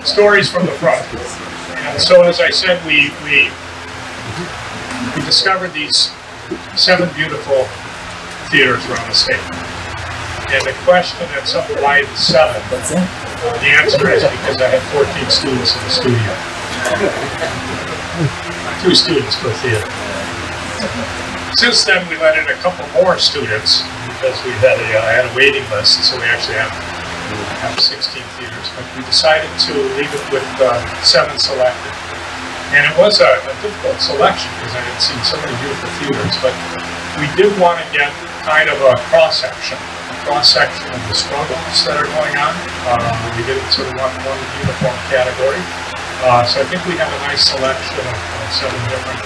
stories from the front. And so, as I said, we discovered these 7 beautiful theaters around the state. And the question that's up why the 7, the answer is because I had 14 students in the studio. 2 students per theater. Since then, we let in a couple more students because we had a waiting list, so we actually have 16 theaters. But we decided to leave it with 7 selected. And it was a difficult selection because I had seen so many beautiful theaters, but we did want to get kind of a cross-section of the struggles that are going on. We didn't sort of want one uniform category. So I think we have a nice selection of 7 different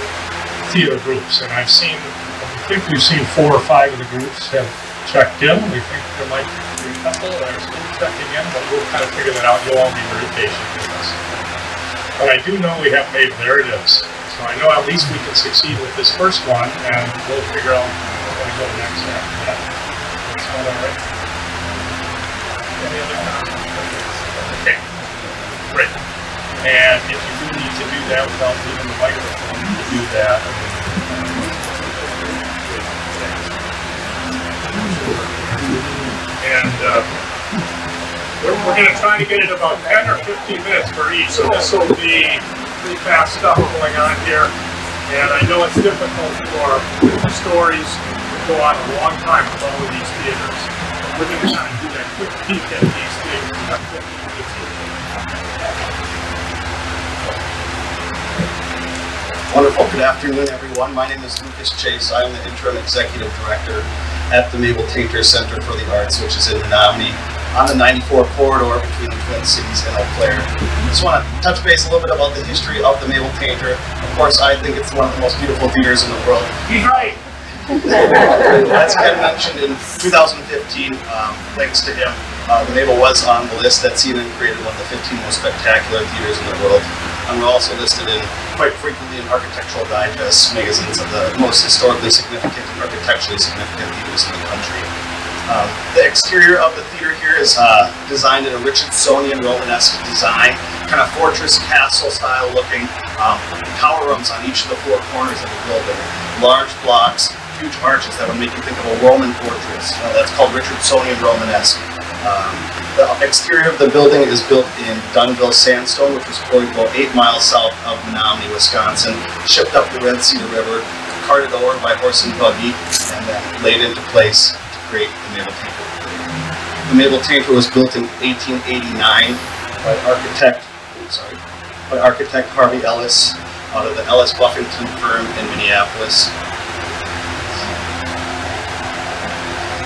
theater groups. And I think we've seen 4 or 5 of the groups have checked in. We think there might be a couple that are still checking in, but we'll kind of figure that out. You'll all be very patient with us. But I do know we have Mabel. There it is. So I know at least we can succeed with this first one, and we'll figure out where to go next after that. That's all right. Any other comments? Okay. Great. And if you do need to do that without leaving the microphone, you can do that. And we're going to try to get it about 10 or 15 minutes for each, so this will be pretty fast stuff going on here. And I know it's difficult for the stories to go on a long time with all of these theaters. We're going to kind of do that quick peek at these theaters. Wonderful. Good afternoon, everyone. My name is Lucas Chase. I am the Interim Executive Director at the Mabel Tainter Center for the Arts, which is in Menominee, on the 94 corridor between the Twin Cities and Eau Claire. I just want to touch base a little bit about the history of the Mabel Tainter. Of course, I think it's one of the most beautiful theaters in the world. He's right. As Ken mentioned, in 2015, thanks to him, the Mabel was on the list that CNN created one of the 15 most spectacular theaters in the world. And we're also listed in quite frequently in Architectural Digest magazines of the most historically significant and architecturally significant theaters in the country. The exterior of the theater here is designed in a Richardsonian Romanesque design, kind of fortress castle style looking, tower rooms on each of the 4 corners of the building, large blocks, huge arches that would make you think of a Roman fortress. That's called Richardsonian Romanesque. The exterior of the building is built in Dunville sandstone, which was quarried about 8 miles south of Menominee, Wisconsin, shipped up the Red Cedar River, carted over by horse and buggy, and then laid into place to create the Mabel Tainter. The Mabel Tainter was built in 1889 by architect Harvey Ellis out of the Ellis Buffington firm in Minneapolis.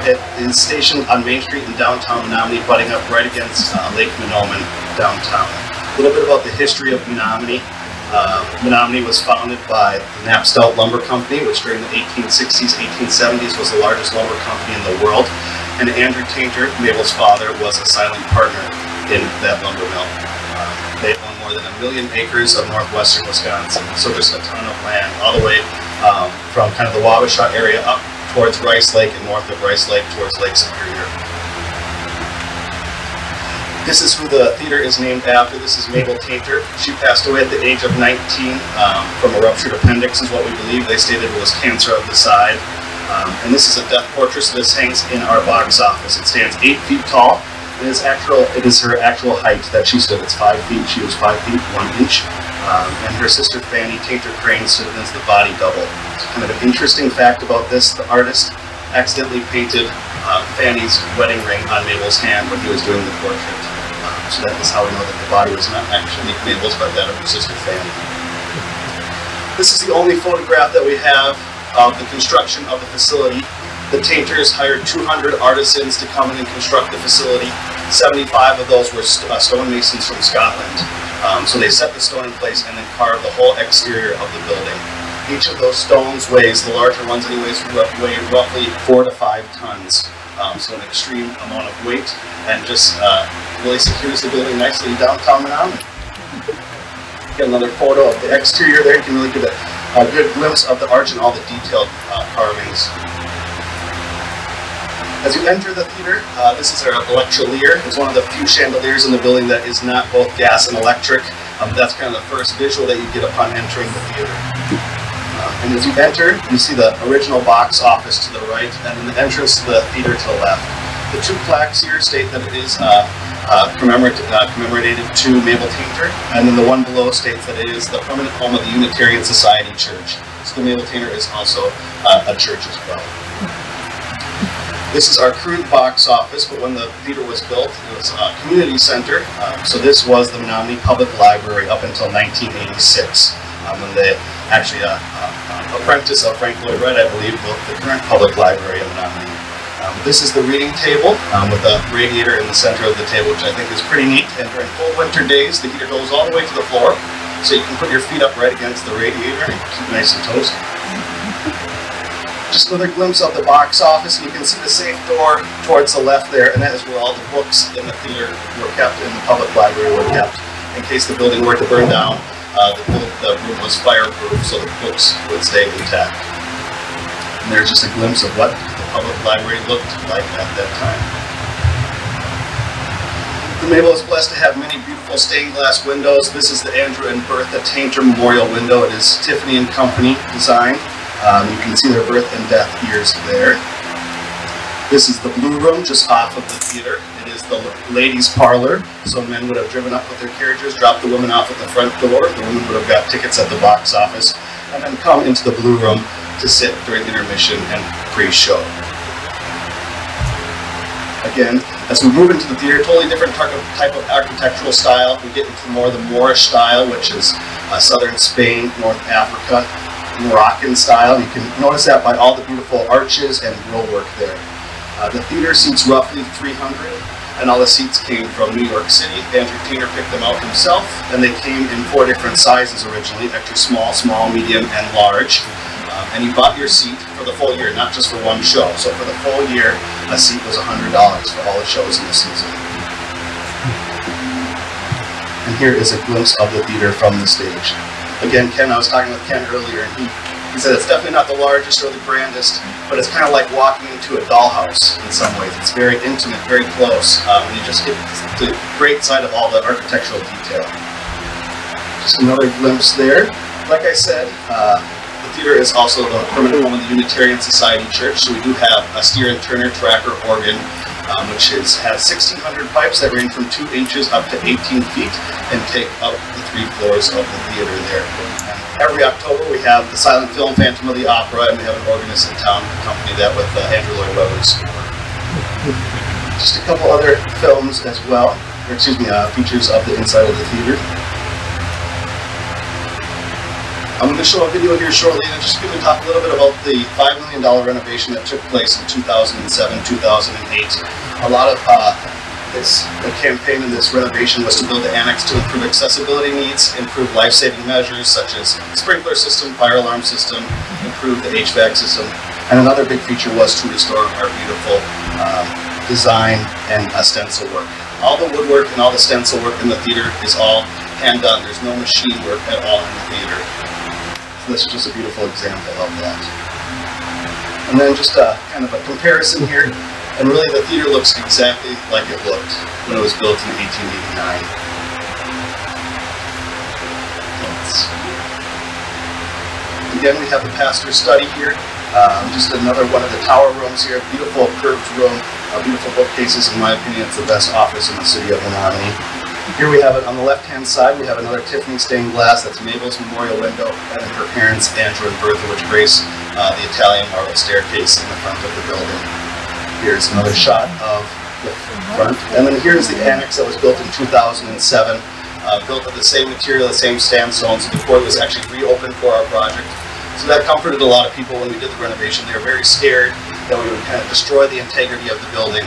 It is stationed on Main Street in downtown Menominee, butting up right against Lake Menominee downtown. A little bit about the history of Menominee. Menominee was founded by the Knapstout Lumber Company, which during the 1860s, 1870s was the largest lumber company in the world. And Andrew Tainter, Mabel's father, was a silent partner in that lumber mill. They own more than 1 million acres of northwestern Wisconsin, so just a ton of land, all the way from kind of the Wabasha area up towards Rice Lake and north of Rice Lake towards Lake Superior. This is who the theater is named after. This is Mabel Tainter. She passed away at the age of 19 from a ruptured appendix, is what we believe. They stated it was cancer of the side. And this is a death portrait. This hangs in our box office. It stands 8 feet tall. It is her actual height that she stood. It's 5 feet. She was 5 feet 1 inch. And her sister Fanny Tainter Crane stood as the body double. It's kind of an interesting fact about this. The artist accidentally painted Fanny's wedding ring on Mabel's hand when he was doing the portrait. So that is how we know that the body was not actually Mabel's, but that of her sister Fanny. This is the only photograph that we have of the construction of the facility. The Tainters hired 200 artisans to come in and construct the facility. 75 of those were stonemasons from Scotland. So they set the stone in place and then carved the whole exterior of the building. Each of those stones weighs, the larger ones anyways, weigh roughly 4 to 5 tons. So an extreme amount of weight, and just really secures the building nicely in downtown Menominee. Get another photo of the exterior there. You can really get a good glimpse of the arch and all the detailed carvings. As you enter the theater, this is our electrolier. It's one of the few chandeliers in the building that is not both gas and electric. That's kind of the first visual that you get upon entering the theater. And as you enter, you see the original box office to the right, and then the entrance to the theater to the left. The two plaques here state that it is commemorated to Mabel Tainter, and then the one below states that it is the permanent home of the Unitarian Society Church. So the Mabel Tainter is also a church as well. This is our crude box office, but when the theater was built, it was a community center. So this was the Menominee Public Library up until 1986, when they actually, apprentice of Frank Lloyd Wright, I believe, built the current public library in Menominee. This is the reading table with a radiator in the center of the table, which I think is pretty neat. And during cold winter days, the heater goes all the way to the floor, so you can put your feet up right against the radiator and keep nice and toasty. Just another glimpse of the box office, and you can see the safe door towards the left there, and that is where all the books in the theater were kept, in the public library were kept. In case the building were to burn down, the room was fireproof, so the books would stay intact. And there's just a glimpse of what the public library looked like at that time. The Mabel is blessed to have many beautiful stained glass windows. This is the Andrew and Bertha Tainter Memorial window. It is Tiffany & Company design. You can see their birth and death years there. This is the Blue Room just off of the theater. It is the ladies' parlor. So men would have driven up with their carriages, dropped the women off at the front door. The women would have got tickets at the box office, and then come into the Blue Room to sit during intermission and pre-show. Again, as we move into the theater, totally different type of architectural style. We get into more of the Moorish style, which is southern Spain, North Africa, Moroccan style. You can notice that by all the beautiful arches and grillwork there. The theater seats roughly 300, and all the seats came from New York City. Andrew Tainter picked them out himself, and they came in 4 different sizes originally: extra small, small, medium, and large. And you bought your seat for the full year, not just for one show. So for the full year, a seat was $100 for all the shows in the season. And here is a glimpse of the theater from the stage. Again, I was talking with Ken earlier, and he said it's definitely not the largest or the grandest, but it's kind of like walking into a dollhouse in some ways. It's very intimate, very close, and you just get the great side of all the architectural detail. Just another glimpse there. Like I said, the theater is also the permanent home of the Unitarian Society Church, so we do have a Steer and Turner tracker organ, which has 1,600 pipes that range from 2 inches up to 18 feet and take up the 3 floors of the theater there. And every October we have the silent film Phantom of the Opera, and we have an organist in town to accompany that with Andrew Lloyd Webber's score. Just a couple other films as well, or excuse me, features of the inside of the theater. I'm going to show a video here shortly, and just going to talk a little bit about the $5 million renovation that took place in 2007, 2008. A lot of the campaign in this renovation was to build the annex to improve accessibility needs, improve life-saving measures such as sprinkler system, fire alarm system, improve the HVAC system, and another big feature was to restore our beautiful design and stencil work. All the woodwork and all the stencil work in the theater is all hand done. There's no machine work at all in the theater. This is just a beautiful example of that. And then just kind of a comparison here, and really the theater looks exactly like it looked when it was built in 1889. Again, we have the pastor's study here, just another one of the tower rooms here, beautiful curved room, beautiful bookcases. In my opinion, it's the best office in the city of Menominee. Here we have it on the left-hand side. We have another Tiffany stained glass. That's Mabel's memorial window, and then her parents, Andrew and Bertha, which grace the Italian marble staircase in the front of the building. Here's another shot of the front. And then here's the annex that was built in 2007, built of the same material, the same sandstone. So the court was actually reopened for our project. So that comforted a lot of people when we did the renovation. They were very scared that we would kind of destroy the integrity of the building.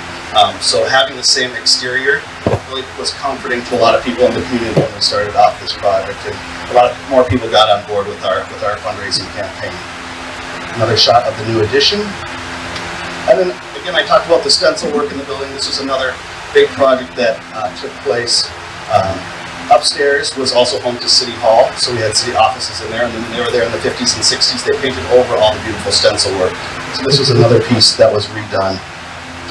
So having the same exterior really was comforting to a lot of people in the community when we started off this project, and a lot more people got on board with our fundraising campaign. Another shot of the new addition. And then again, I talked about the stencil work in the building. This was another big project that took place. Upstairs was also home to City Hall, so we had city offices in there, and then when they were there in the 50s and 60s, they painted over all the beautiful stencil work. So this was another piece that was redone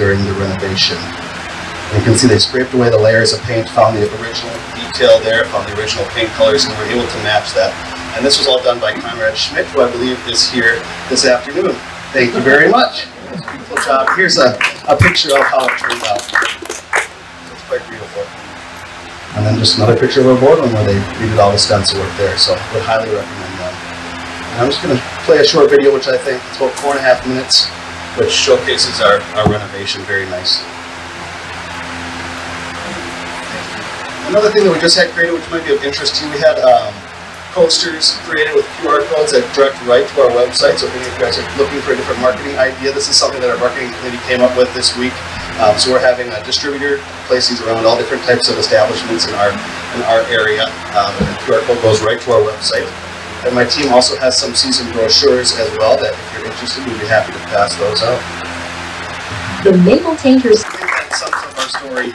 during the renovation. And you can see they scraped away the layers of paint, found the original detail there, found the original paint colors, and were able to match that. And this was all done by Conrad Schmidt, who I believe is here this afternoon. Thank you very much. Beautiful job. Here's a picture of how it turned out. It's quite beautiful. And then just another picture of our boardroom where they redid all the stencil work there, so I would highly recommend them. And I'm just going to play a short video, which I think it's about 4.5 minutes, which showcases our renovation very nicely. Another thing that we just had created, which might be of interest to you, we had posters created with QR codes that direct right to our website. So if any of you guys are looking for a different marketing idea, this is something that our marketing committee came up with this week. So we're having a distributor place these around all different types of establishments in our area. And the QR code goes right to our website. And my team also has some season brochures as well that if you're interested, we'd be happy to pass those out. The Mabel Tainters. I think that sums up our story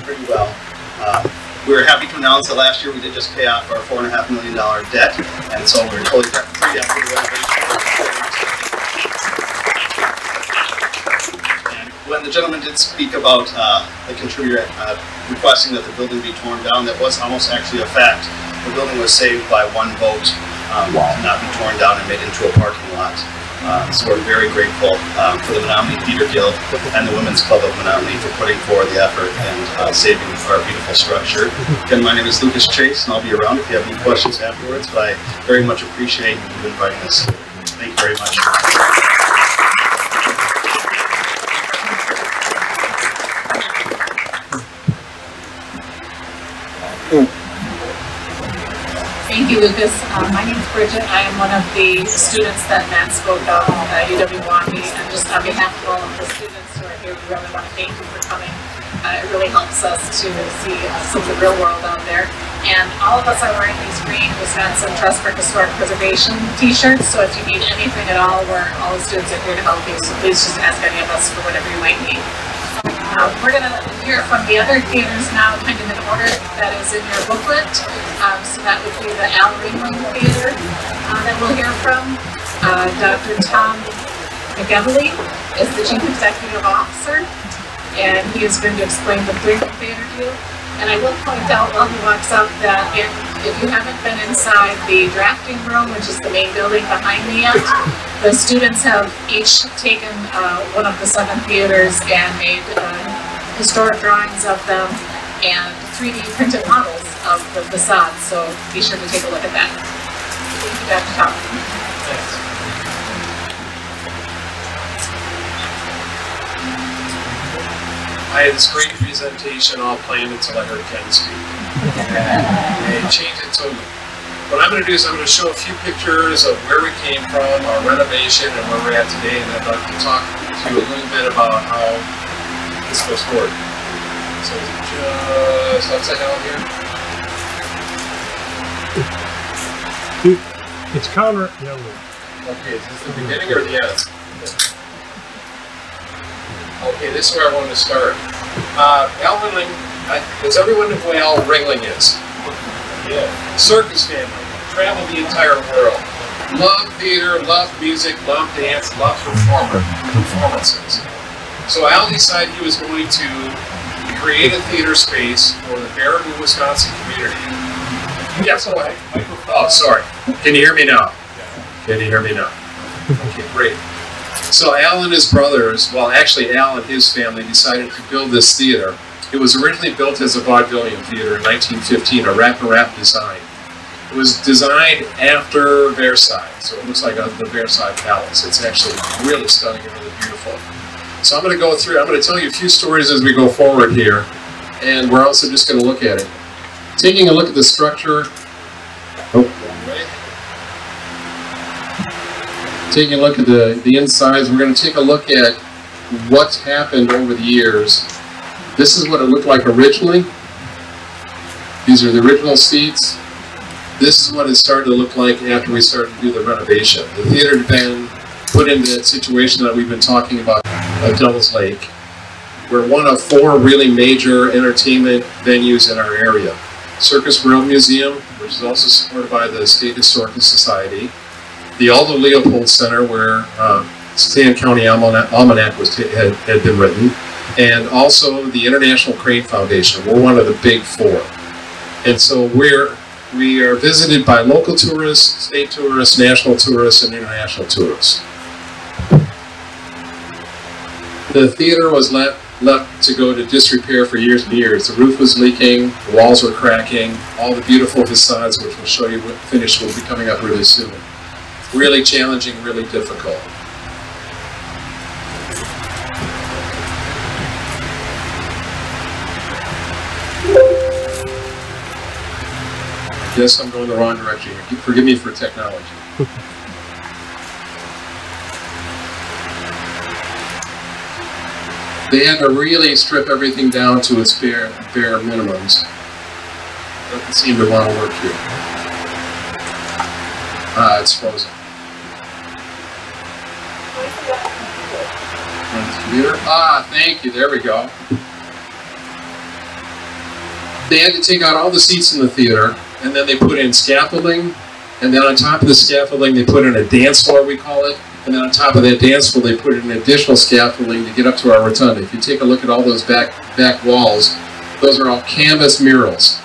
pretty well. We were happy to announce that last year we did just pay off our $4.5 million debt, and so we're totally free after the renovation. And when the gentleman did speak about the contributor requesting that the building be torn down, that was almost actually a fact. The building was saved by one vote to not be torn down and made into a parking lot. So we're very grateful for the Menominee Theater Guild and the Women's Club of Menominee for putting forward the effort and saving our beautiful structure. Again, my name is Lucas Chase, and I'll be around if you have any questions afterwards, but I very much appreciate you inviting us. Thank you very much. Thank you, Lucas. My name is Bridget. I am one of the students that Matt spoke of at UW-Milwaukee, and just on behalf of all of the students who are here, we really want to thank you for coming. It really helps us to see some of the real world out there. And all of us are wearing these green Wisconsin Trust for Historic Preservation t-shirts, so if you need anything at all, all the students are here to help you, so please just ask any of us for whatever you might need. We're going to hear from the other theaters now, kind of in order that is in your booklet. So that would be the Ringling Theater that we'll hear from. Dr. Tom McEvely is the Chief Executive Officer, and he is going to explain the Ringling Theater to you. And I will point out while he walks up that if you haven't been inside the drafting room, which is the main building behind me yet, the students have each taken one of the 7 theaters and made historic drawings of them and 3D printed models of the facade, so be sure to take a look at that. Thank you, Dr. Tom. Thanks. I had this great presentation all planned until I heard Ken speak. And changed it to, what I'm going to do is I'm going to show a few pictures of where we came from, our renovation, and where we're at today, and I'd like to talk to you a little bit about how this goes forward. So just upside down here. It's counter. Okay, is this the beginning or the end? Okay, this is where I wanted to start. Ringling, does everyone know who Al Ringling is? Yeah. Circus family, traveled the entire world. Loved theater, loved music, loved dance, loved performances. So Al decided he was going to create a theater space for the Baraboo, Wisconsin community. Yes, away. Oh, sorry. Can you hear me now? Can you hear me now? Okay, great. So Al and his brothers, well actually Al and his family decided to build this theater. It was originally built as a vaudevillian theater in 1915, a wrap-and-wrap design. It was designed after Versailles, so it looks like the Versailles Palace. It's actually really stunning and really beautiful. So I'm going to go through, I'm going to tell you a few stories as we go forward here, and we're also just going to look at it. Taking a look at the structure, taking a look at the insides, we're going to take a look at what's happened over the years. This is what it looked like originally. These are the original seats. This is what it started to look like after we started to do the renovation. The theater had been put into that situation that we've been talking about of Devil's Lake. We're one of 4 really major entertainment venues in our area. Circus World Museum, which is also supported by the State Historical Society. The Aldo Leopold Center, where Stand County Almanac had been written, and also the International Crane Foundation. We're one of the big four. And so we are visited by local tourists, state tourists, national tourists, and international tourists. The theater was left to go to disrepair for years and years. The roof was leaking, the walls were cracking, all the beautiful facades, which we'll show you what finish will be coming up really soon. Really challenging, really difficult. Yes, I'm going the wrong direction. Forgive me for technology. They had to really strip everything down to its bare minimums. Doesn't seem to want to work here. It's frozen. Computer. Thank you. There we go. They had to take out all the seats in the theater, and then they put in scaffolding, and then on top of the scaffolding they put in a dance floor, we call it, and then on top of that dance floor they put in additional scaffolding to get up to our rotunda. If you take a look at all those back walls, those are all canvas murals.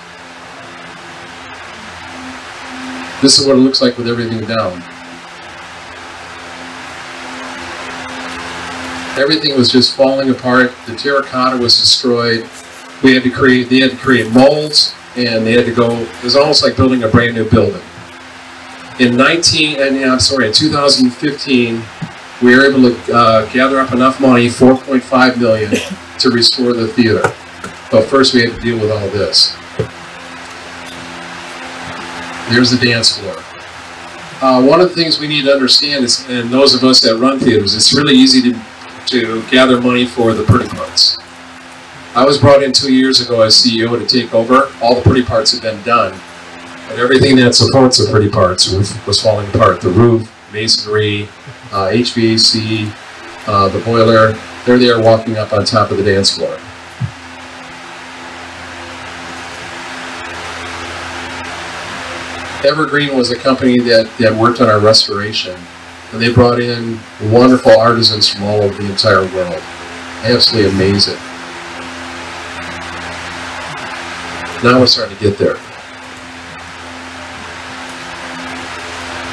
This is what it looks like with everything down. Everything was just falling apart. The terracotta was destroyed. They had to create molds, and they had to go, it was almost like building a brand new building. In 2015, we were able to gather up enough money, $4.5 million, to restore the theater. But first we had to deal with all this. There's the dance floor. One of the things we need to understand is, and those of us that run theaters, it's really easy to gather money for the pretty parts. I was brought in 2 years ago as CEO to take over. All the pretty parts had been done, but everything that supports the pretty parts was falling apart. The roof, masonry, HVAC, the boiler, they're there walking up on top of the dance floor. Evergreen was a company that worked on our restoration, and they brought in wonderful artisans from all over the entire world. Absolutely amazing. Now we're starting to get there.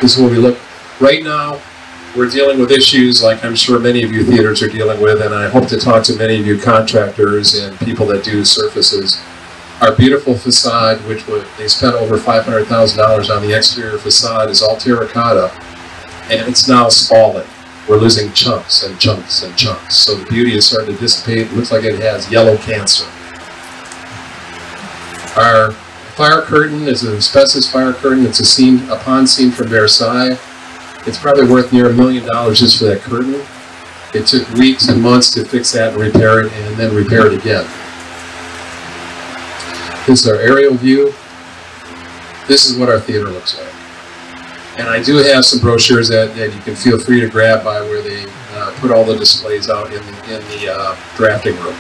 This is where we look. Right now, we're dealing with issues like I'm sure many of you theaters are dealing with, and I hope to talk to many of you contractors and people that do surfaces. Our beautiful facade, which they spent over $500,000 on the exterior facade, is all terracotta, and it's now spalling. We're losing chunks and chunks and chunks. So the beauty is starting to dissipate. It looks like it has yellow cancer. Our fire curtain is an asbestos fire curtain. It's a pond scene from Versailles. It's probably worth near $1 million just for that curtain. It took weeks and months to fix that and repair it, and then repair it again. This is our aerial view. This is what our theater looks like. And I do have some brochures that you can feel free to grab by where they put all the displays out in the drafting room.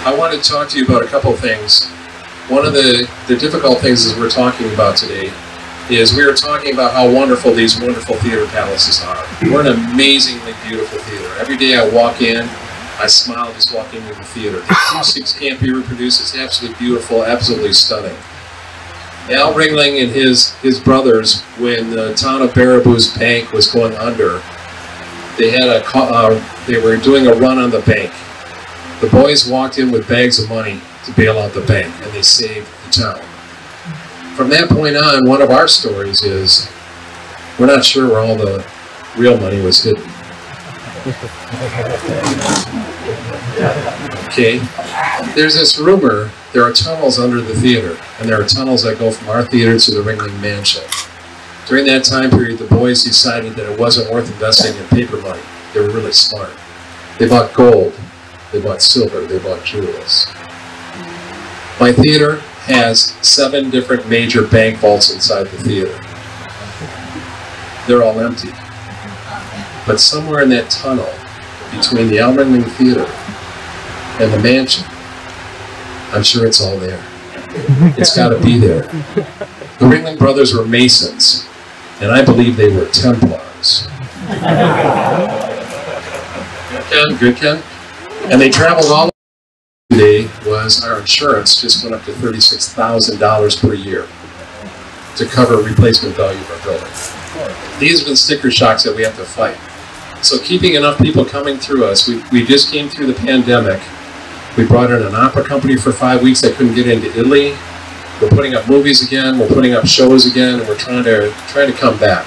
I want to talk to you about a couple of things. One of the difficult things as we're talking about today is we are talking about how wonderful these wonderful theater palaces are. We're an amazingly beautiful theater. Every day I walk in, I smile just walking into the theater. The acoustics can't be reproduced. It's absolutely beautiful, absolutely stunning. Al Ringling and his brothers, when the town of Baraboo's bank was going under, they were doing a run on the bank. The boys walked in with bags of money to bail out the bank, and they saved the town. From that point on, one of our stories is we're not sure where all the real money was hidden. Okay, there's this rumor there are tunnels under the theater, and there are tunnels that go from our theater to the Ringling mansion. During that time period, the boys decided that it wasn't worth investing in paper money. They were really smart. They bought gold, they bought silver, they bought jewels. My theater has 7 different major bank vaults inside the theater. They're all empty. But somewhere in that tunnel, between the Ringling Theater and the mansion, I'm sure it's all there. It's got to be there. The Ringling brothers were Masons, and I believe they were Templars. Ken, good Ken? And they traveled all over. Today was our insurance just went up to $36,000 per year to cover replacement value of our building. These have been sticker shocks that we have to fight. So keeping enough people coming through us, we just came through the pandemic. We brought in an opera company for 5 weeks that couldn't get into Italy. We're putting up movies again, we're putting up shows again, and we're trying to come back.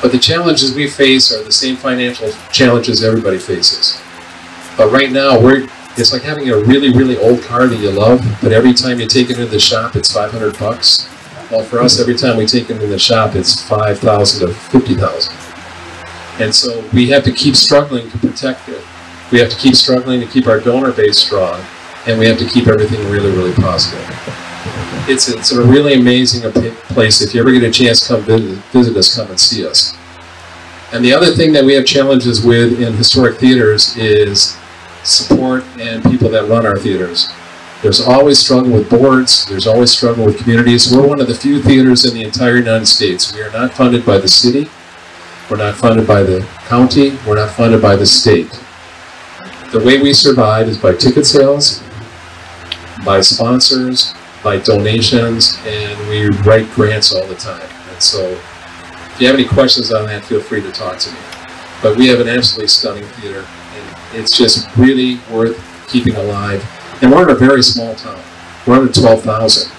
But the challenges we face are the same financial challenges everybody faces. But right now, it's like having a really, really old car that you love, but every time you take it into the shop, it's $500. Well, for us, every time we take it into the shop, it's $5,000 to $50,000. And so we have to keep struggling to protect it. We have to keep struggling to keep our donor base strong, and we have to keep everything really, really positive. It's a really amazing place. If you ever get a chance to come visit us, come and see us. And the other thing that we have challenges with in historic theaters is support and people that run our theaters. There's always struggle with boards, there's always struggle with communities. We're one of the few theaters in the entire United States. We are not funded by the city, we're not funded by the county, we're not funded by the state. The way we survive is by ticket sales, by sponsors, by donations, and we write grants all the time. And so if you have any questions on that, feel free to talk to me. But we have an absolutely stunning theater, and it's just really worth keeping alive. And we're in a very small town. We're under 12,000.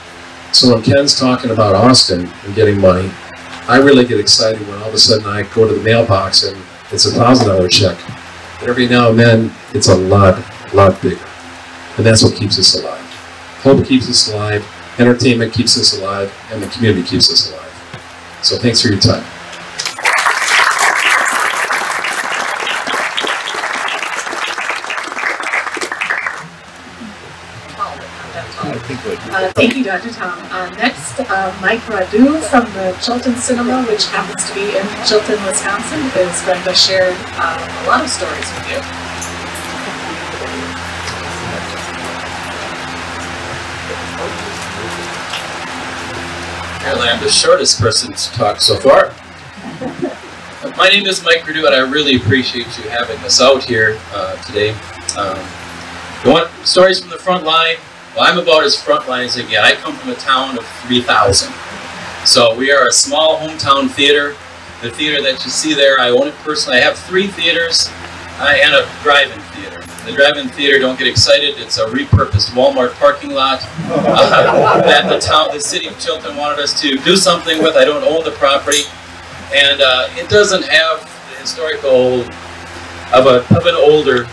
So when Ken's talking about Austin and getting money, I really get excited when all of a sudden I go to the mailbox and it's a $1,000 check. But every now and then, it's a lot bigger. And that's what keeps us alive. Hope keeps us alive, entertainment keeps us alive, and the community keeps us alive. So thanks for your time. Thank you, Dr. Tom. Next, Mike Baraboo from the Chilton Cinema, which happens to be in Chilton, Wisconsin, is going to share a lot of stories with you. Apparently I'm the shortest person to talk so far. My name is Mike Baraboo, and I really appreciate you having us out here today. You want stories from the front line? Well, I'm about as front line as I get. I come from a town of 3,000. So we are a small hometown theater. The theater that you see there, I own it personally. I have 3 theaters and a drive-in theater. The drive-in theater, don't get excited, it's a repurposed Walmart parking lot that the city of Chilton wanted us to do something with. I don't own the property, and it doesn't have the historical of an older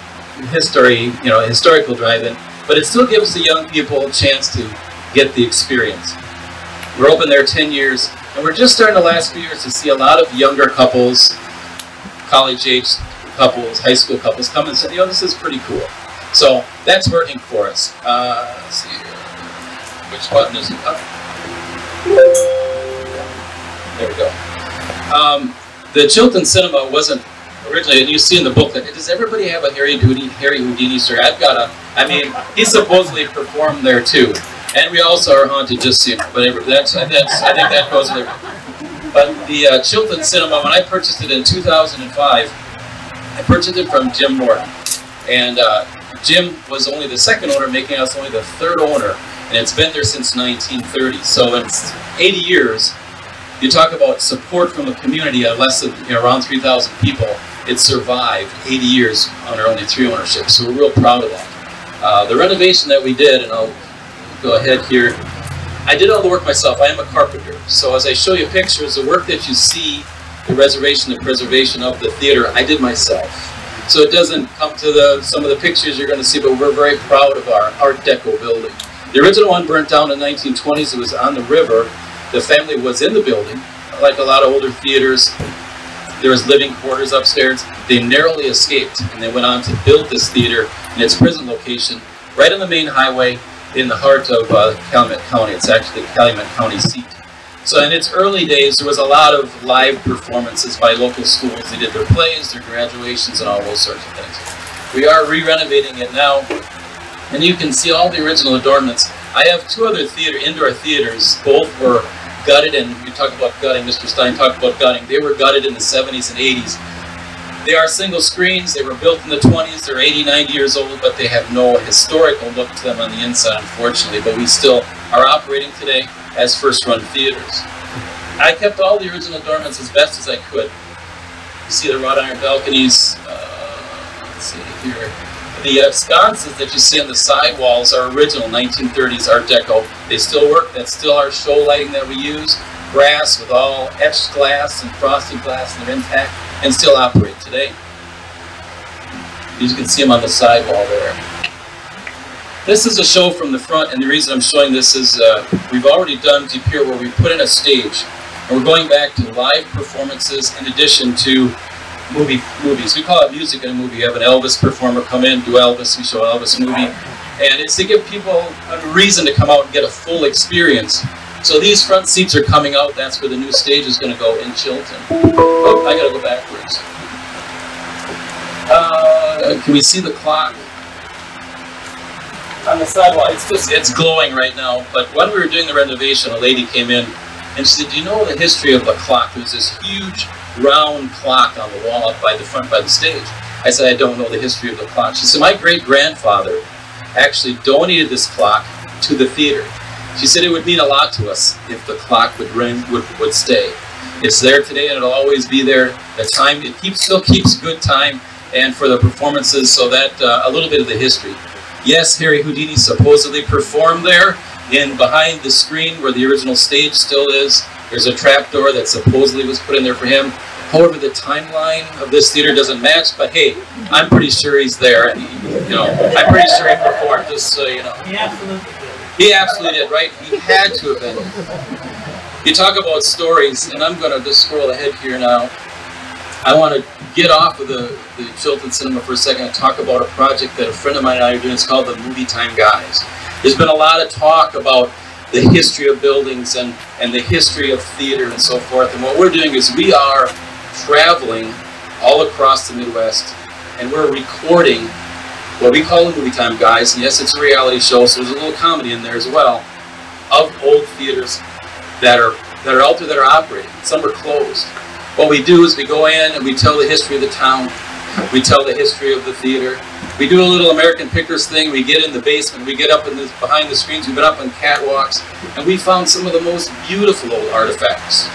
historical drive-in, but it still gives the young people a chance to get the experience. We're open there 10 years, and we're just starting the last few years to see a lot of younger couples, college-age couples, high school couples come and say, you know, this is pretty cool. So that's working for us. Let's see here. Which button is it? There we go. The Chilton Cinema wasn't originally, and you see in the booklet, does everybody have a Harry Houdini story? I've got a, I mean, he supposedly performed there too. And we also are haunted just seeing, but I think that goes with everything. But the Chilton Cinema, when I purchased it in 2005, I purchased it from Jim Norton, and Jim was only the second owner, making us only the third owner, and it's been there since 1930. So in 80 years, you talk about support from the community at less than around 3,000 people. It survived 80 years under only 3 ownerships, so we're real proud of that. The renovation that we did, and I'll go ahead here, I did all the work myself. I am a carpenter, so as I show you pictures, the work that you see, the reservation and preservation of the theater, I did myself. So it doesn't come to some of the pictures you're going to see, but we're very proud of our Art Deco building. The original one burnt down in the 1920s. It was on the river. The family was in the building. Like a lot of older theaters, there was living quarters upstairs. They narrowly escaped, and they went on to build this theater in its present location, right on the main highway in the heart of Calumet County. It's actually the Calumet County seat. So in its early days, there was a lot of live performances by local schools. They did their plays, their graduations, and all those sorts of things. We are re-renovating it now, and you can see all the original adornments. I have two other indoor theaters. Both were gutted, and you talk about gutting, Mr. Stein talked about gutting. They were gutted in the 70s and 80s. They are single screens. They were built in the 20s. They're 80, 90 years old, but they have no historical look to them on the inside, unfortunately. But we still are operating today as first-run theaters. I kept all the original adornments as best as I could. You see the wrought iron balconies. Let's see here. The sconces that you see on the side walls are original 1930s Art Deco. They still work. That's still our show lighting that we use. Brass with all etched glass and frosted glass, and they're intact and still operate today. You can see them on the side wall there. This is a show from the front, and the reason I'm showing this is we've already done Deep here where we put in a stage, and we're going back to live performances in addition to movies. We call it music in a movie. You have an Elvis performer come in, do Elvis, we show Elvis movie, and it's to give people a reason to come out and get a full experience. So these front seats are coming out. That's where the new stage is going to go in Chilton. Oh, I got to go backwards. Can we see the clock on the sidewall? It's glowing right now. But when we were doing the renovation, a lady came in and she said, "Do you know the history of the clock?" There's this huge round clock on the wall up by the front by the stage. I said, "I don't know the history of the clock." She said, "My great-grandfather actually donated this clock to the theater." She said it would mean a lot to us if the clock would ring, would stay. It's there today, and it'll always be there. The time, it still keeps good time, and for the performances, so that a little bit of the history. Yes, Harry Houdini supposedly performed there, in behind the screen where the original stage still is. There's a trap door that supposedly was put in there for him. However, the timeline of this theater doesn't match, but hey, I'm pretty sure he's there, and I'm pretty sure he performed, just so you know. He absolutely did. He absolutely did, right? He had to have been. You talk about stories, and I'm going to just scroll ahead here now. I want to get off of the Chilton Cinema for a second and talk about a project that a friend of mine and I are doing. It's called the Movie Time Guys. There's been a lot of talk about the history of buildings and the history of theater and so forth. And what we're doing is we are traveling all across the Midwest, and we're recording what we call the Movie Time Guys. And yes, it's a reality show, so there's a little comedy in there as well, of old theaters that are out there that are operating. Some are closed. What we do is we go in and we tell the history of the town. We tell the history of the theater. We do a little American Pickers thing. We get in the basement. We get up in behind the screens. We've been up on catwalks, and we found some of the most beautiful old artifacts.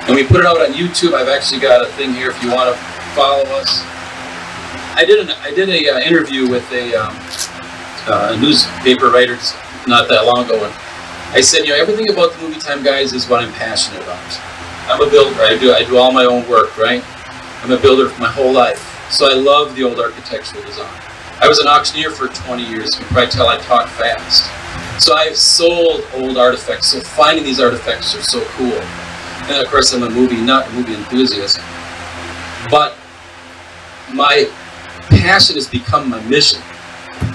And we put it out on YouTube. I've actually got a thing here if you want to follow us. I did an interview with a newspaper writer not that long ago, and I said, everything about the Movie Time Guys is what I'm passionate about. I'm a builder. I do all my own work, right? I'm a builder for my whole life, so I love the old architectural design. I was an auctioneer for 20 years. You can probably tell I talk fast. So I've sold old artifacts. So finding these artifacts are so cool. And of course, I'm not a movie enthusiast, but my passion has become my mission,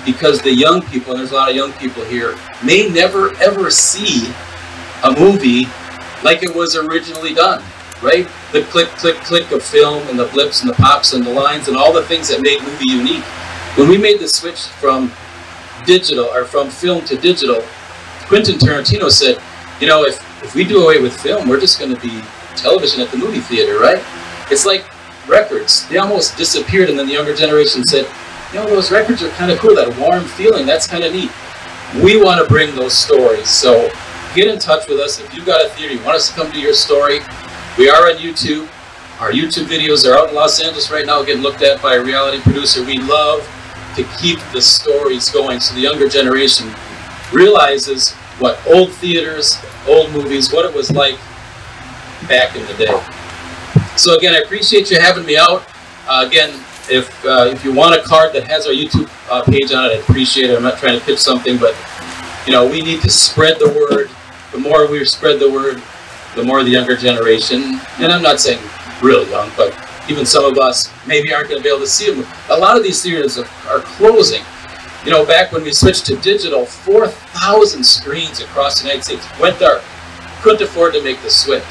because the young people, and there's a lot of young people here, may never ever see a movie like it was originally done, right? The click, click, click of film, and the blips and the pops and the lines and all the things that made movie unique. When we made the switch from digital, or from film to digital, Quentin Tarantino said, if we do away with film, we're just going to be television at the movie theater, right? It's like records. They almost disappeared, and then the younger generation said, those records are kind of cool, that warm feeling, that's kind of neat. We want to bring those stories, so get in touch with us. If you've got a theater, you want us to come to your story, we are on YouTube. Our YouTube videos are out in Los Angeles right now, getting looked at by a reality producer. We love to keep the stories going so the younger generation realizes what old theaters, old movies, what it was like back in the day. So again, I appreciate you having me out. Again, if you want a card that has our YouTube page on it, I'd appreciate it. I'm not trying to pitch something, but we need to spread the word. The more we spread the word, the more the younger generation, and I'm not saying real young, but even some of us maybe aren't going to be able to see them. A lot of these theaters are closing. Back when we switched to digital, 4,000 screens across the United States went dark. Couldn't afford to make the switch.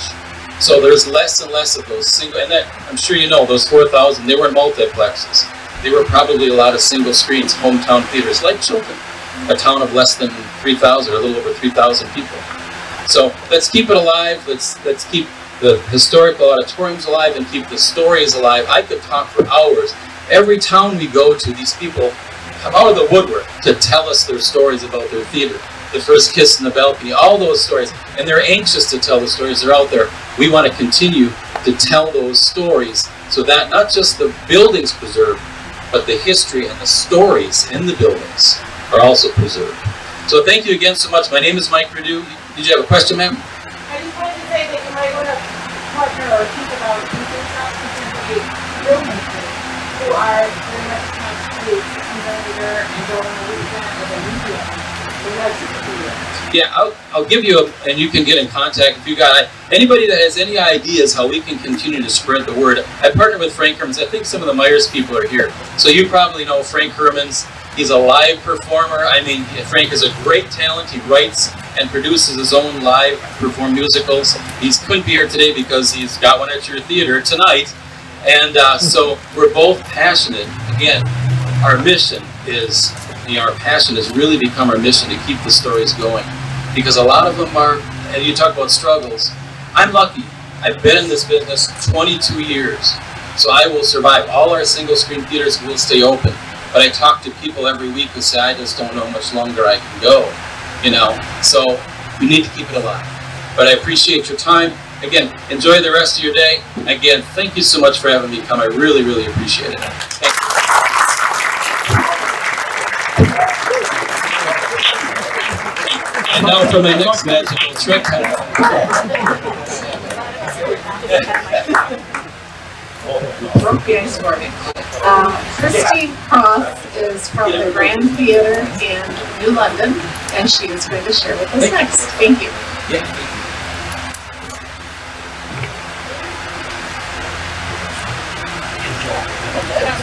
So there's less and less of those single, and that, I'm sure those 4,000, they weren't multiplexes. They were probably a lot of single screens, hometown theaters like Chilton. a town of less than 3,000, or a little over 3,000 people. So let's keep it alive. Let's keep the historical auditoriums alive and keep the stories alive. I could talk for hours. Every town we go to, these people come out of the woodwork to tell us their stories about their theater. The first kiss in the balcony, all those stories. And they're anxious to tell the stories. They're out there. We want to continue to tell those stories so that not just the buildings preserved, but the history and the stories in the buildings are also preserved. So thank you again so much. My name is Mike Perdue. Did you have a question, ma'am? I just wanted to say that you might want to partner or think about using some contemporary filmmakers who are very much trying to consider and go on the weekend or the weekend. Yeah, I'll give you and you can get in contact if you got anybody that has any ideas how we can continue to spread the word. I partner with Frank Hermans. I think some of the Myers people are here. So you probably know Frank Hermans. He's a live performer. I mean, Frank is a great talent. He writes and produces his own live perform musicals. He couldn't be here today because he's got one at your theater tonight. And so we're both passionate. Again, our mission is, our passion has really become our mission to keep the stories going. Because a lot of them are, and you talk about struggles, I'm lucky. I've been in this business 22 years. So I will survive. All our single screen theaters will stay open. But I talk to people every week who say, I just don't know how much longer I can go, you know. So we need to keep it alive. But I appreciate your time. Again, enjoy the rest of your day. Again, thank you so much for having me come. I really, really appreciate it. Thank you. And now for my next magical trick. Christine Cross is from the Grand Theater in New London, and she is going to share with us next. Thank you. Yeah.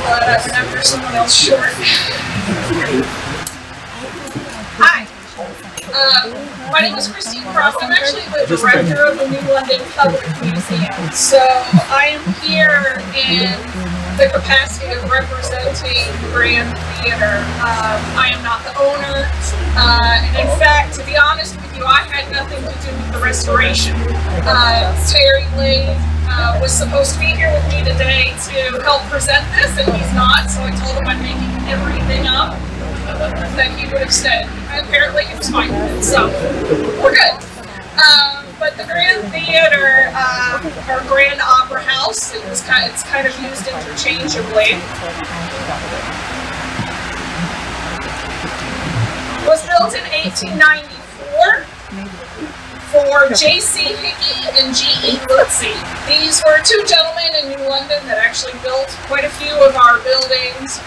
After someone else short. Hi. My name is Christine Cross. I'm actually the director of the New London Public Museum. So I am here in the capacity of representing the Grand Theater. I am not the owner. And in fact, to be honest with you, I had nothing to do with the restoration. Terry Lee was supposed to be here with me today to help present this, and he's not, so I told him I'm making everything up that he would have said. Apparently he was fine with it, so we're good. But the Grand Theater, or Grand Opera House, it's kind of used interchangeably, was built in 1894 for J.C. Hickey and G.E. Lutzy. These were two gentlemen in New London that actually built quite a few of our buildings,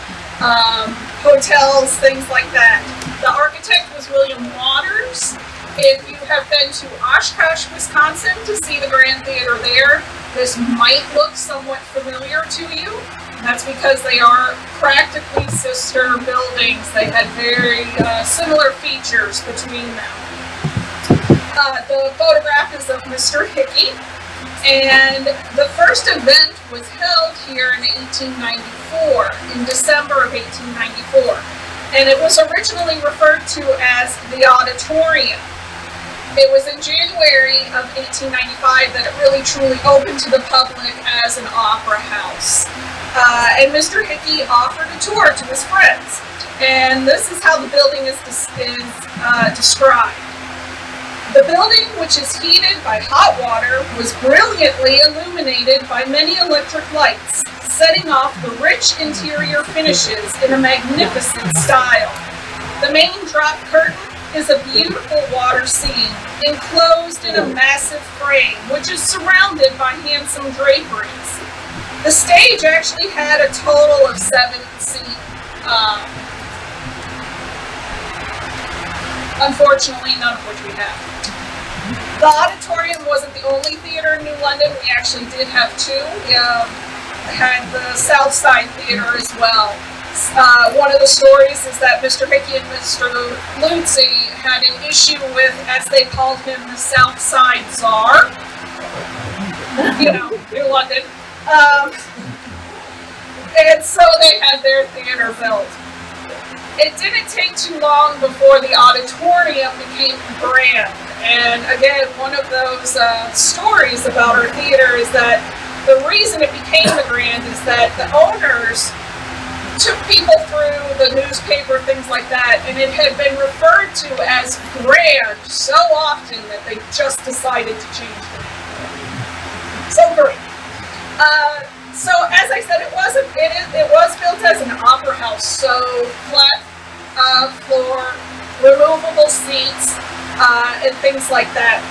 hotels, things like that. The architect was William Waters. If you have been to Oshkosh, Wisconsin to see the Grand Theater there, this might look somewhat familiar to you. That's because they are practically sister buildings. They had very similar features between them. The photograph is of Mr. Hickey, and the first event was held here in 1894, in December of 1894, and it was originally referred to as the Auditorium. It was in January of 1895 that it really truly opened to the public as an opera house. And Mr. Hickey offered a tour to his friends, and this is how the building is described. The building, which is heated by hot water, was brilliantly illuminated by many electric lights, setting off the rich interior finishes in a magnificent style. The main drop curtain is a beautiful water scene, enclosed in a massive frame, which is surrounded by handsome draperies. The stage actually had a total of 7 seats. Unfortunately, none of which we have. The auditorium wasn't the only theater in New London. We actually did have 2. We had the South Side Theater as well. One of the stories is that Mr. Hickey and Mr. Lutzy had an issue with, as they called him, the South Side Czar. You know, New London. And so they had their theater built. It didn't take too long before the auditorium became the Grand. And again, one of those stories about our theater is that the reason it became the Grand is that the owners took people through the newspaper, things like that, and it had been referred to as Grand so often that they just decided to change the name. So great. So as I said, it was built as an opera house, so flat floor, removable seats, and things like that.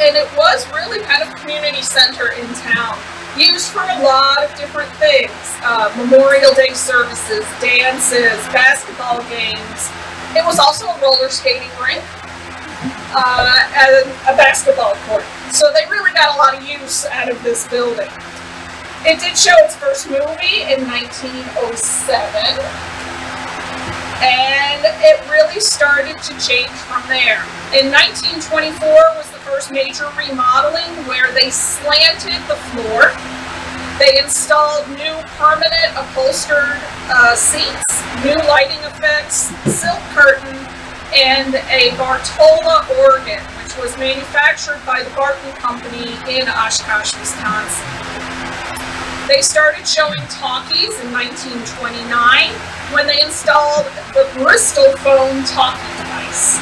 And it was really kind of a community center in town, used for a lot of different things. Memorial Day services, dances, basketball games. It was also a roller skating rink and a basketball court. So they really got a lot of use out of this building. It did show its first movie in 1907, and it really started to change from there. In 1924 was the first major remodeling where they slanted the floor. They installed new permanent upholstered seats, new lighting effects, silk curtain, and a Bartola organ, which was manufactured by the Barton Company in Oshkosh, Wisconsin. They started showing talkies in 1929 when they installed the Bristol phone talkie device.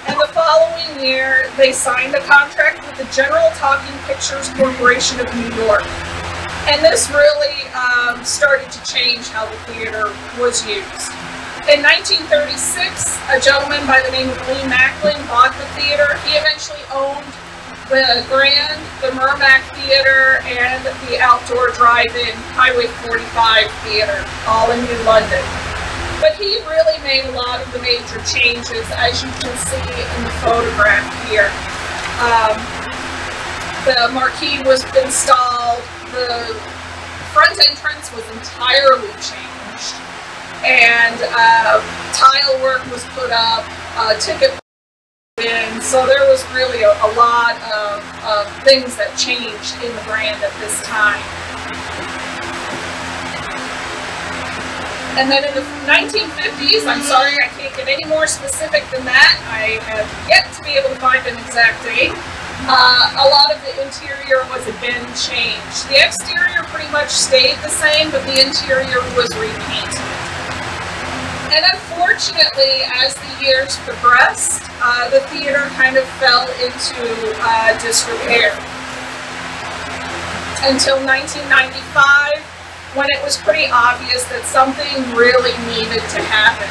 And the following year, they signed a contract with the General Talking Pictures Corporation of New York. And this really started to change how the theater was used. In 1936, a gentleman by the name of Lee Macklin bought the theater. He eventually owned the Grand, the Mermack Theater, and the Outdoor Drive-In Highway 45 Theater, all in New London. But he really made a lot of the major changes, as you can see in the photograph here. The marquee was installed, the front entrance was entirely changed, and tile work was put up, ticket in, so there was really a lot of things that changed in the Grand at this time. And then in the 1950s, I'm sorry I can't get any more specific than that. I have yet to be able to find an exact date. A lot of the interior was again changed. The exterior pretty much stayed the same, but the interior was repainted. And unfortunately, as the years progressed, the theater kind of fell into disrepair. Until 1995, when it was pretty obvious that something really needed to happen.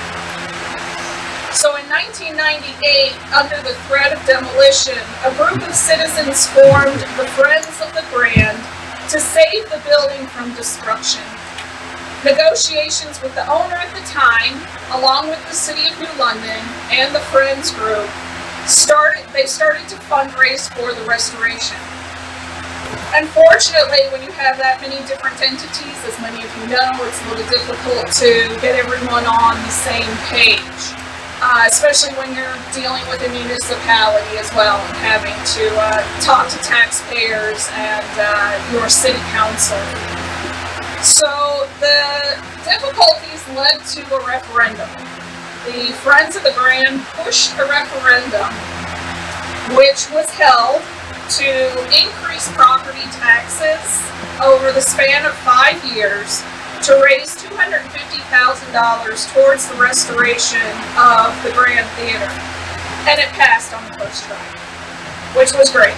So in 1998, under the threat of demolition, a group of citizens formed the Friends of the Grand to save the building from destruction. Negotiations with the owner at the time, along with the City of New London and the Friends group, started to fundraise for the restoration. Unfortunately, when you have that many different entities, as many of you know, it's a little difficult to get everyone on the same page, especially when you're dealing with a municipality as well and having to talk to taxpayers and your city council. So the difficulties led to a referendum. The Friends of the Grand pushed a referendum, which was held to increase property taxes over the span of 5 years to raise $250,000 towards the restoration of the Grand Theater. And it passed on the first try, which was great.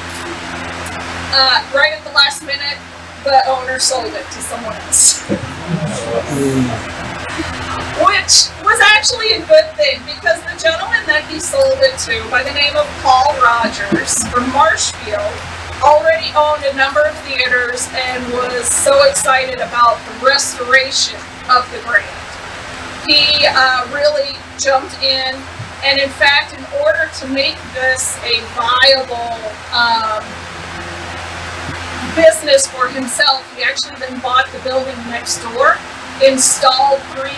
Right at the last minute, the owner sold it to someone else. Which was actually a good thing, because the gentleman that he sold it to, by the name of Paul Rogers from Marshfield, already owned a number of theaters and was so excited about the restoration of the Grand. He really jumped in, and in fact, in order to make this a viable business for himself, he actually then bought the building next door, installed 3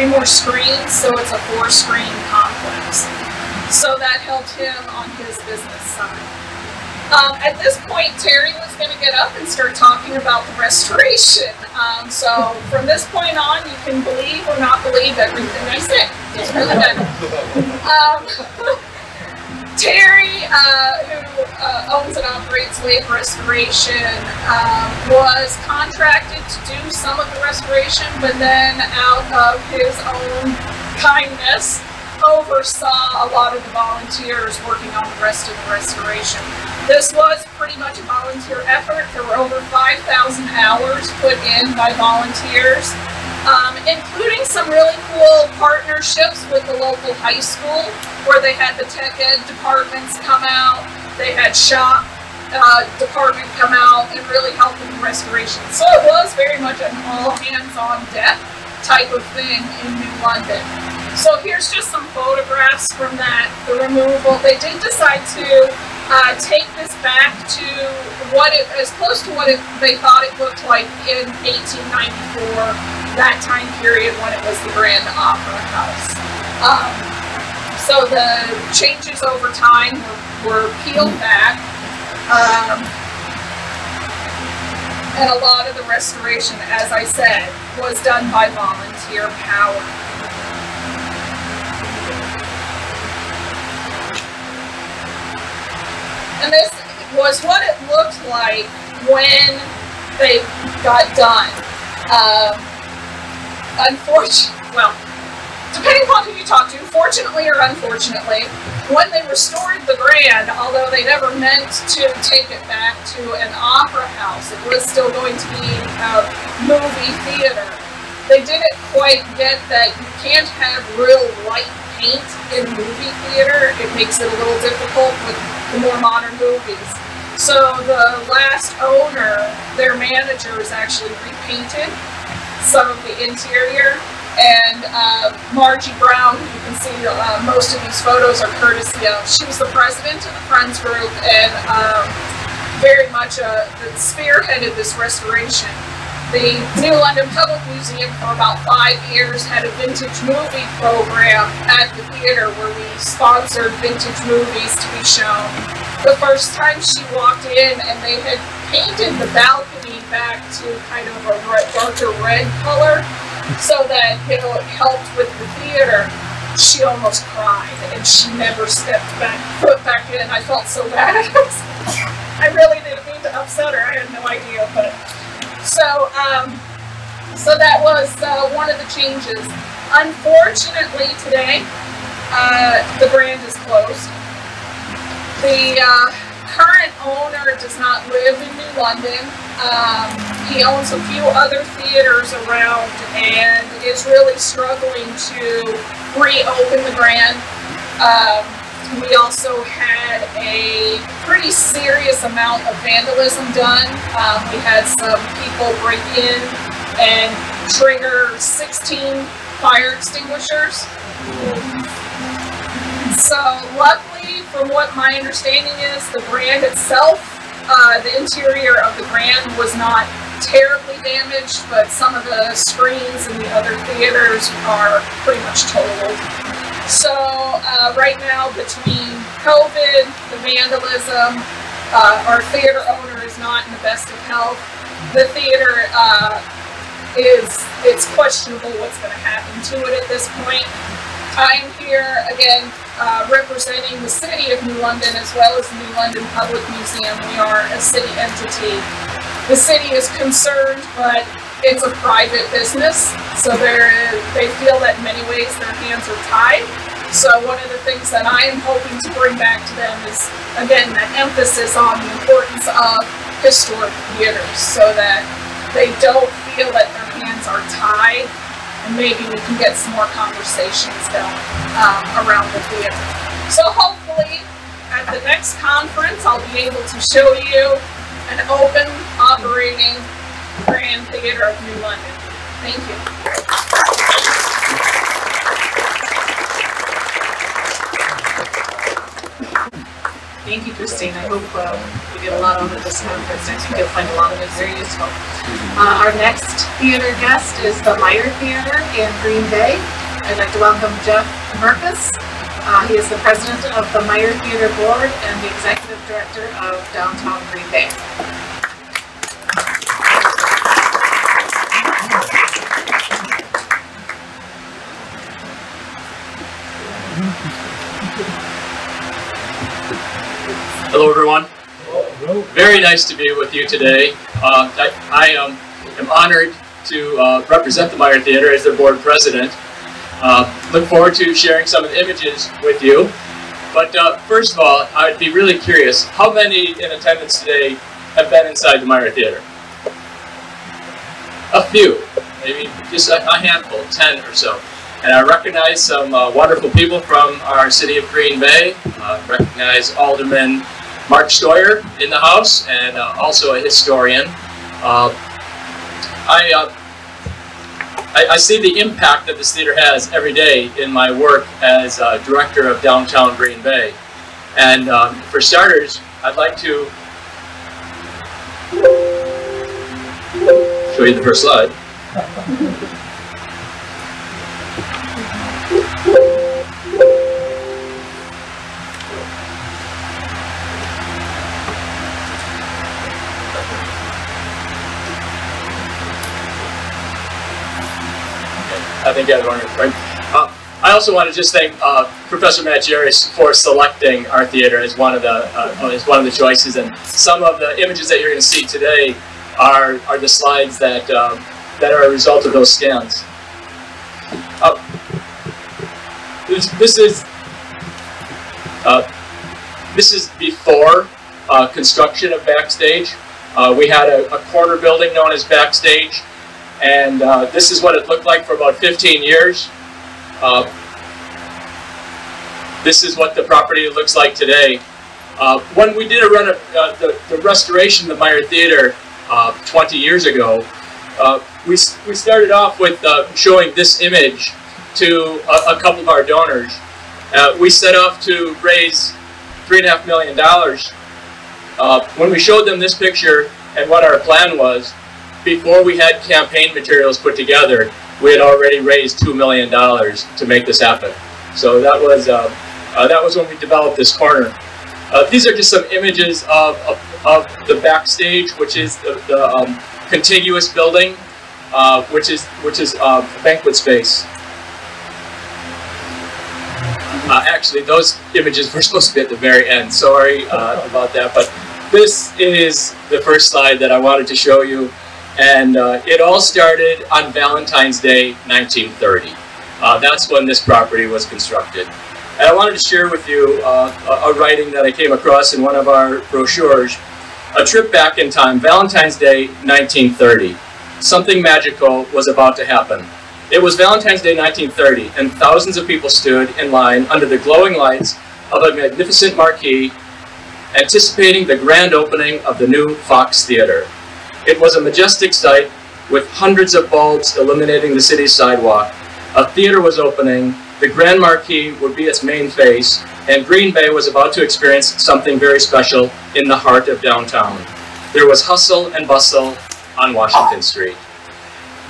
more screens, so it's a 4-screen complex. So that helped him on his business side. At this point, Terry was going to get up and start talking about the restoration. So from this point on, you can believe or not believe everything I say. It's really good. Terry, who owns and operates Wave Restoration, was contracted to do some of the restoration, but then out of his own kindness, oversaw a lot of the volunteers working on the rest of the restoration. This was pretty much a volunteer effort. There were over 5,000 hours put in by volunteers, including some really cool partnerships with the local high school, where they had the tech ed departments come out, they had shop department come out and really help in the restoration. So it was very much an all hands on deck type of thing in New London. So here's just some photographs from that, the removal. They did decide to take this back to what it, as close to what they thought it looked like in 1894, that time period when it was the Grand Opera House. So the changes over time were peeled back. And a lot of the restoration, as I said, was done by volunteer power. And this was what it looked like when they got done. Unfortunately, well, depending upon who you talk to, fortunately or unfortunately, when they restored the Grand, although they never meant to take it back to an opera house, it was still going to be a movie theater. They didn't quite get that you can't have real white paint in movie theater. It makes it a little difficult with the more modern movies. So the last owner, their managers actually repainted some of the interior. And Margie Brown, who you can see most of these photos are courtesy of, she was the president of the Friends group and very much spearheaded this restoration. The New London Public Museum for about 5 years had a vintage movie program at the theater where we sponsored vintage movies to be shown. The first time she walked in and they had painted the balcony back to kind of a darker red color so that it helped with the theater, she almost cried and she never put back in. I felt so bad. I really didn't mean to upset her. I had no idea, but so that was one of the changes. Unfortunately, today the Grand is closed. The current owner does not live in New London. He owns a few other theaters around and is really struggling to reopen the Grand. We also had a pretty serious amount of vandalism done. We had some people break in and trigger 16 fire extinguishers. So luckily, from what my understanding is, the Grand itself, the interior of the Grand was not terribly damaged, but some of the screens in the other theaters are pretty much totaled. So right now, between COVID, the vandalism, our theater owner is not in the best of health. The theater it's questionable what's going to happen to it at this point. I'm here again representing the City of New London as well as the New London Public Museum. We are a city entity. The city is concerned, but it's a private business, so they feel that in many ways their hands are tied. So one of the things that I am hoping to bring back to them is, again, that emphasis on the importance of historic theaters so that they don't feel that their hands are tied, and maybe we can get some more conversations going around the theater. So hopefully at the next conference I'll be able to show you an open, operating Grand Theater of New London. Thank you. Thank you, Christine. I hope we get a lot out of this conference. I think you'll find a lot of it very useful. Our next theater guest is the Meyer Theater in Green Bay. I'd like to welcome Jeff Merkus. He is the president of the Meyer Theater Board and the executive director of Downtown Green Bay. Hello, everyone. Very nice to be with you today. I am honored to represent the Meyer Theater as their board president. Look forward to sharing some of the images with you. But first of all, I'd be really curious, how many in attendance today have been inside the Meyer Theater? A few, maybe just a handful, 10 or so. And I recognize some wonderful people from our city of Green Bay. Recognize Alderman Mark Stoyer in the house, and also a historian. I see the impact that this theater has every day in my work as director of Downtown Green Bay. And for starters, I'd like to show you the first slide. I think everyone is right. I also want to just thank Professor Matt Jarris for selecting our theater as one of the choices. And some of the images that you're going to see today are the slides that are a result of those scans. This is before construction of Backstage. We had a corner building known as Backstage. And this is what it looked like for about 15 years. This is what the property looks like today. When we did the restoration of the Meyer Theater 20 years ago, we started off with showing this image to a couple of our donors. We set off to raise $3.5 million. When we showed them this picture and what our plan was, before we had campaign materials put together, we had already raised $2 million to make this happen. So that was when we developed this corner. These are just some images of the Backstage, which is the contiguous building, which is a banquet space. Actually, those images were supposed to be at the very end. Sorry about that, but this is the first slide that I wanted to show you. And it all started on Valentine's Day, 1930. That's when this property was constructed. And I wanted to share with you a writing that I came across in one of our brochures. A trip back in time, Valentine's Day, 1930. Something magical was about to happen. It was Valentine's Day, 1930, and thousands of people stood in line under the glowing lights of a magnificent marquee, anticipating the grand opening of the new Fox Theater. It was a majestic sight with hundreds of bulbs illuminating the city's sidewalk. A theater was opening, the Grand Marquee would be its main face, and Green Bay was about to experience something very special in the heart of downtown. There was hustle and bustle on Washington Street.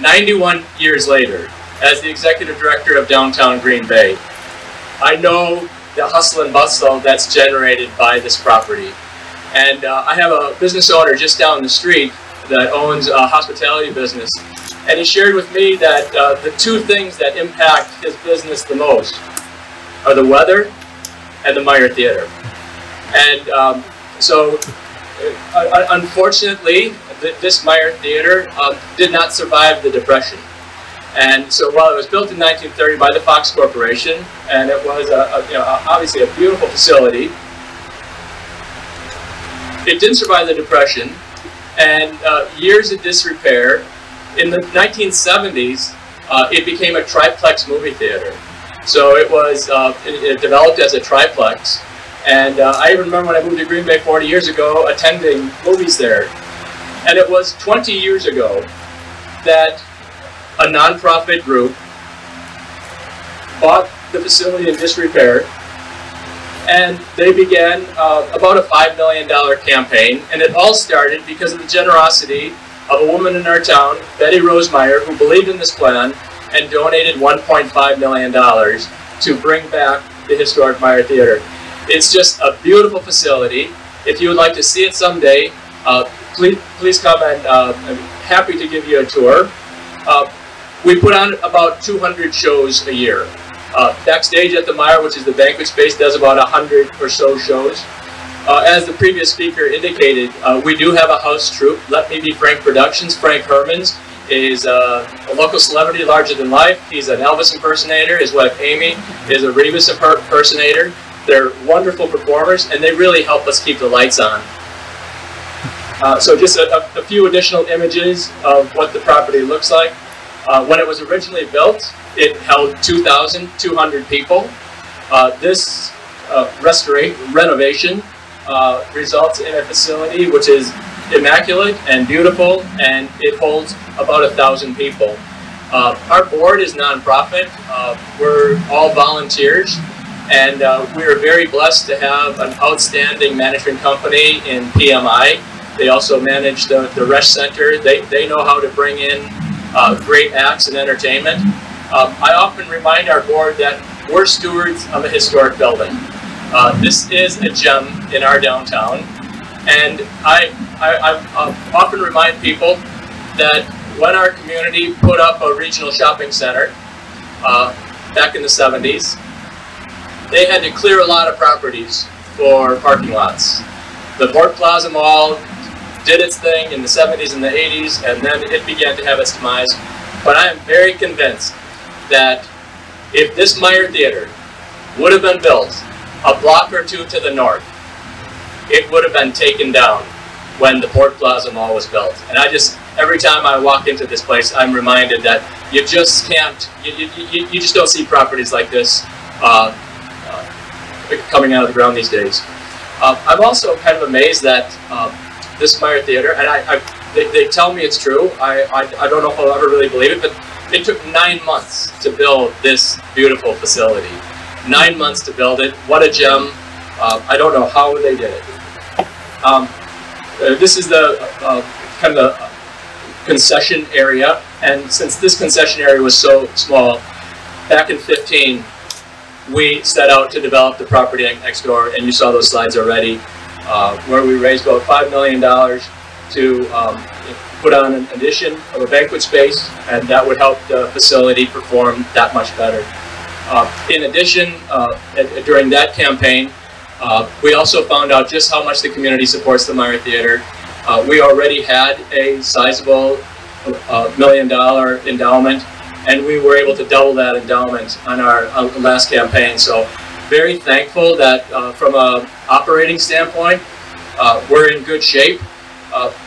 91 years later, as the executive director of Downtown Green Bay, I know the hustle and bustle that's generated by this property. And I have a business owner just down the street that owns a hospitality business, and he shared with me that the two things that impact his business the most are the weather and the Meyer Theater. And unfortunately, this Meyer Theater did not survive the Depression. And so while it was built in 1930 by the Fox Corporation, and it was obviously a beautiful facility, it didn't survive the Depression. And years of disrepair. In the 1970s, it became a triplex movie theater. So it was it developed as a triplex. And I even remember when I moved to Green Bay 40 years ago, attending movies there. And it was 20 years ago that a nonprofit group bought the facility in disrepair, and they began about a $5 million campaign, and it all started because of the generosity of a woman in our town, Betty Rose Meyer, who believed in this plan and donated $1.5 million to bring back the historic Meyer Theater. It's just a beautiful facility. If you would like to see it someday, please come, and I'm happy to give you a tour. We put on about 200 shows a year. Backstage at the Meyer, which is the banquet space, does about 100 or so shows. As the previous speaker indicated, we do have a house troupe, Let Me Be Frank Productions. Frank Hermans is a local celebrity, larger than life. He's an Elvis impersonator. His wife Amy is a Rebus impersonator. They're wonderful performers, and they really help us keep the lights on. So just a few additional images of what the property looks like. When it was originally built, it held 2,200 people. This renovation results in a facility which is immaculate and beautiful, and it holds about 1,000 people. Our board is nonprofit. We're all volunteers, and we are very blessed to have an outstanding management company in PMI. They also manage the Resch Center. They know how to bring in great acts and entertainment. I often remind our board that we're stewards of a historic building. This is a gem in our downtown, and I often remind people that when our community put up a regional shopping center back in the 70s, they had to clear a lot of properties for parking lots. The Port Plaza Mall did its thing in the 70s and the 80s, and then it began to have its demise. But I am very convinced that if this Meyer Theater would have been built a block or two to the north, it would have been taken down when the Port Plaza Mall was built. And every time I walk into this place, I'm reminded that you just can't, you just don't see properties like this coming out of the ground these days. I'm also kind of amazed that this Meyer Theater, and they tell me it's true. I don't know if I'll ever really believe it, but it took 9 months to build this beautiful facility. 9 months to build it. What a gem. I don't know how they did it. This is the kind of the concession area, and since this concession area was so small, back in 15, we set out to develop the property next door, and you saw those slides already, where we raised about $5 million to put on an addition of a banquet space, and that would help the facility perform that much better. In addition, during that campaign, we also found out just how much the community supports the Meyer Theater. We already had a sizable $1 million endowment, and we were able to double that endowment on our last campaign. So very thankful that from an operating standpoint, we're in good shape.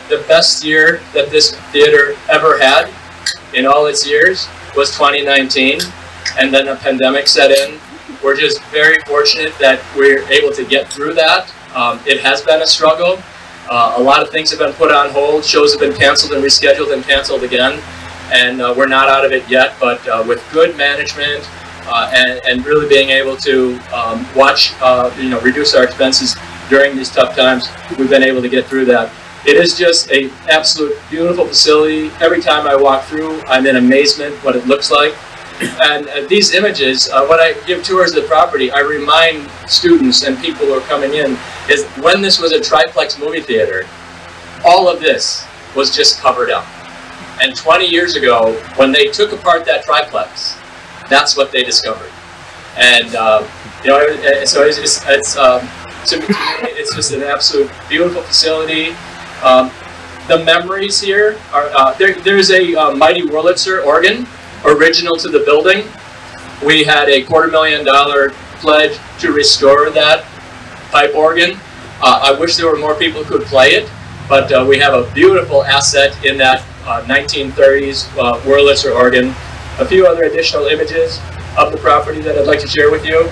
The best year that this theater ever had in all its years was 2019, and then a pandemic set in. We're just very fortunate that we're able to get through that. It has been a struggle. A lot of things have been put on hold. Shows have been canceled and rescheduled and canceled again. And we're not out of it yet, but with good management and really being able to watch, reduce our expenses during these tough times, we've been able to get through that. It is just an absolute beautiful facility. Every time I walk through, I'm in amazement what it looks like. And these images, when I give tours of the property, I remind students and people who are coming in, is when this was a triplex movie theater, all of this was just covered up. And 20 years ago, when they took apart that triplex, that's what they discovered. And so to me, it's just an absolute beautiful facility. The memories here are there's a mighty Wurlitzer organ, original to the building. We had a $250,000 pledge to restore that pipe organ. I wish there were more people who could play it, but we have a beautiful asset in that 1930s Wurlitzer organ. A few other additional images of the property that I'd like to share with you.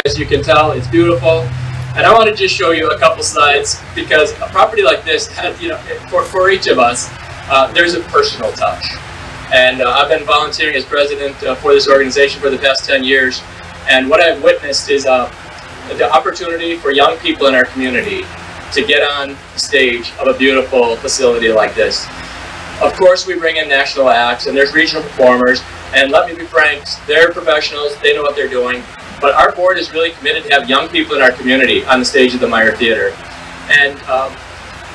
As you can tell, it's beautiful. And I want to just show you a couple slides, because a property like this has, for each of us, there's a personal touch. And I've been volunteering as president for this organization for the past 10 years. And what I've witnessed is the opportunity for young people in our community to get on the stage of a beautiful facility like this. Of course, we bring in national acts, and there's regional performers, And let me be frank, they're professionals, they know what they're doing. But our board is really committed to have young people in our community on the stage of the Meyer Theater. And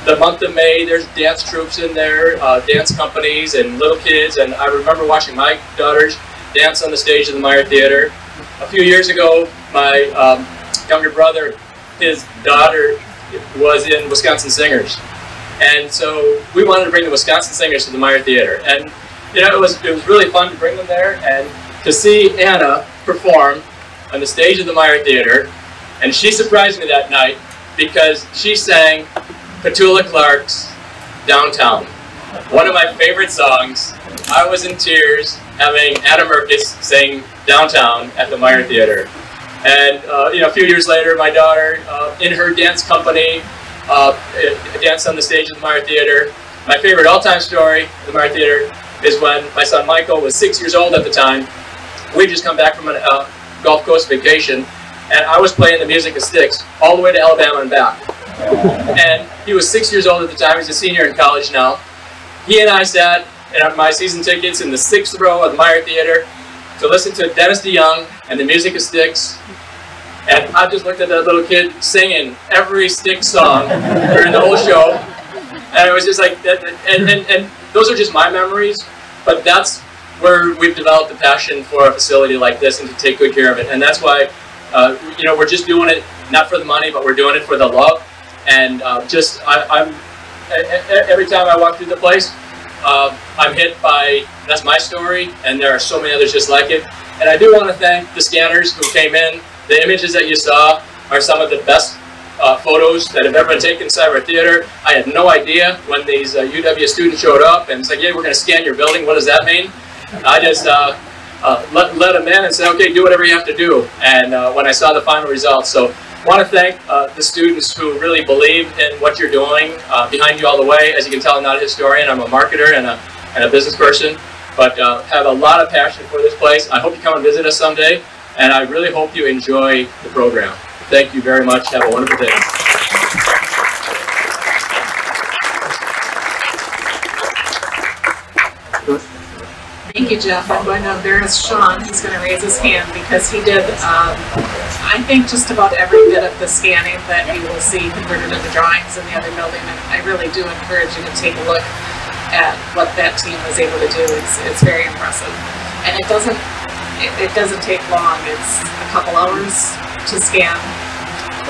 the month of May, there's dance troupes in there, dance companies and little kids. And I remember watching my daughters dance on the stage of the Meyer Theater. A few years ago, my younger brother, his daughter was in Wisconsin Singers. And so we wanted to bring the Wisconsin Singers to the Meyer Theater. And you know, it was really fun to bring them there and to see Anna perform on the stage of the Meyer Theater. And she surprised me that night because she sang Petula Clark's Downtown, one of my favorite songs. I was in tears having Anna Merkus sing Downtown at the Meyer Theater. And you know, a few years later, my daughter, in her dance company, danced on the stage of the Meyer Theater. My favorite all-time story at the Meyer Theater is when my son Michael was 6 years old at the time. We'd just come back from a Gulf Coast vacation, and I was playing the music of Sticks all the way to Alabama and back. And he was 6 years old at the time. He's a senior in college now. He and I sat in my season tickets in the 6th row of the Meyer Theater to listen to Dennis DeYoung and the music of Sticks. And I just looked at that little kid singing every Styx song during the whole show. And it was just like, and those are just my memories, but that's where we've developed a passion for a facility like this and to take good care of it. And that's why, you know, we're just doing it not for the money, but we're doing it for the love. And every time I walk through the place, I'm hit by, that's my story, and there are so many others just like it. And I do want to thank the scanners who came in. The images that you saw are some of the best photos that have ever been taken inside our theater. I had no idea when these UW students showed up and said, "Yeah, we're going to scan your building. What does that mean?" I just let them in and said, "Okay, do whatever you have to do." And when I saw the final results, so I want to thank the students who really believe in what you're doing behind you all the way. As you can tell, I'm not a historian. I'm a marketer and a business person, but have a lot of passion for this place. I hope you come and visit us someday. And I really hope you enjoy the program. Thank you very much. Have a wonderful day. Thank you, Jeff. I'm going to embarrass Sean. He's going to raise his hand because he did, I think, just about every bit of the scanning that you will see converted into drawings in the other building. And I really do encourage you to take a look at what that team was able to do. It's very impressive. And it doesn't take long. It's a couple hours to scan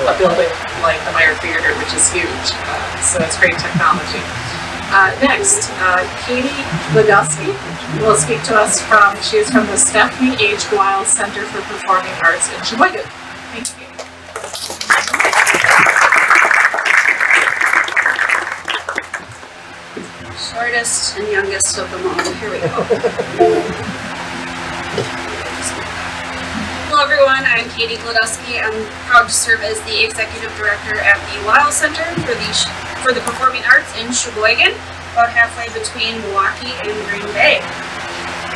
a building like the Meyer Theater, which is huge. So it's great technology. Next, Katie Leguski will speak to us she is from the Stefanie H. Weill Center for Performing Arts in Sheboygan. Thanks, Katie. Shortest and youngest of them all. Here we go. Hello everyone, I'm Katie Gladusky. I'm proud to serve as the Executive Director at the Weill Center for the Performing Arts in Sheboygan, about halfway between Milwaukee and Green Bay.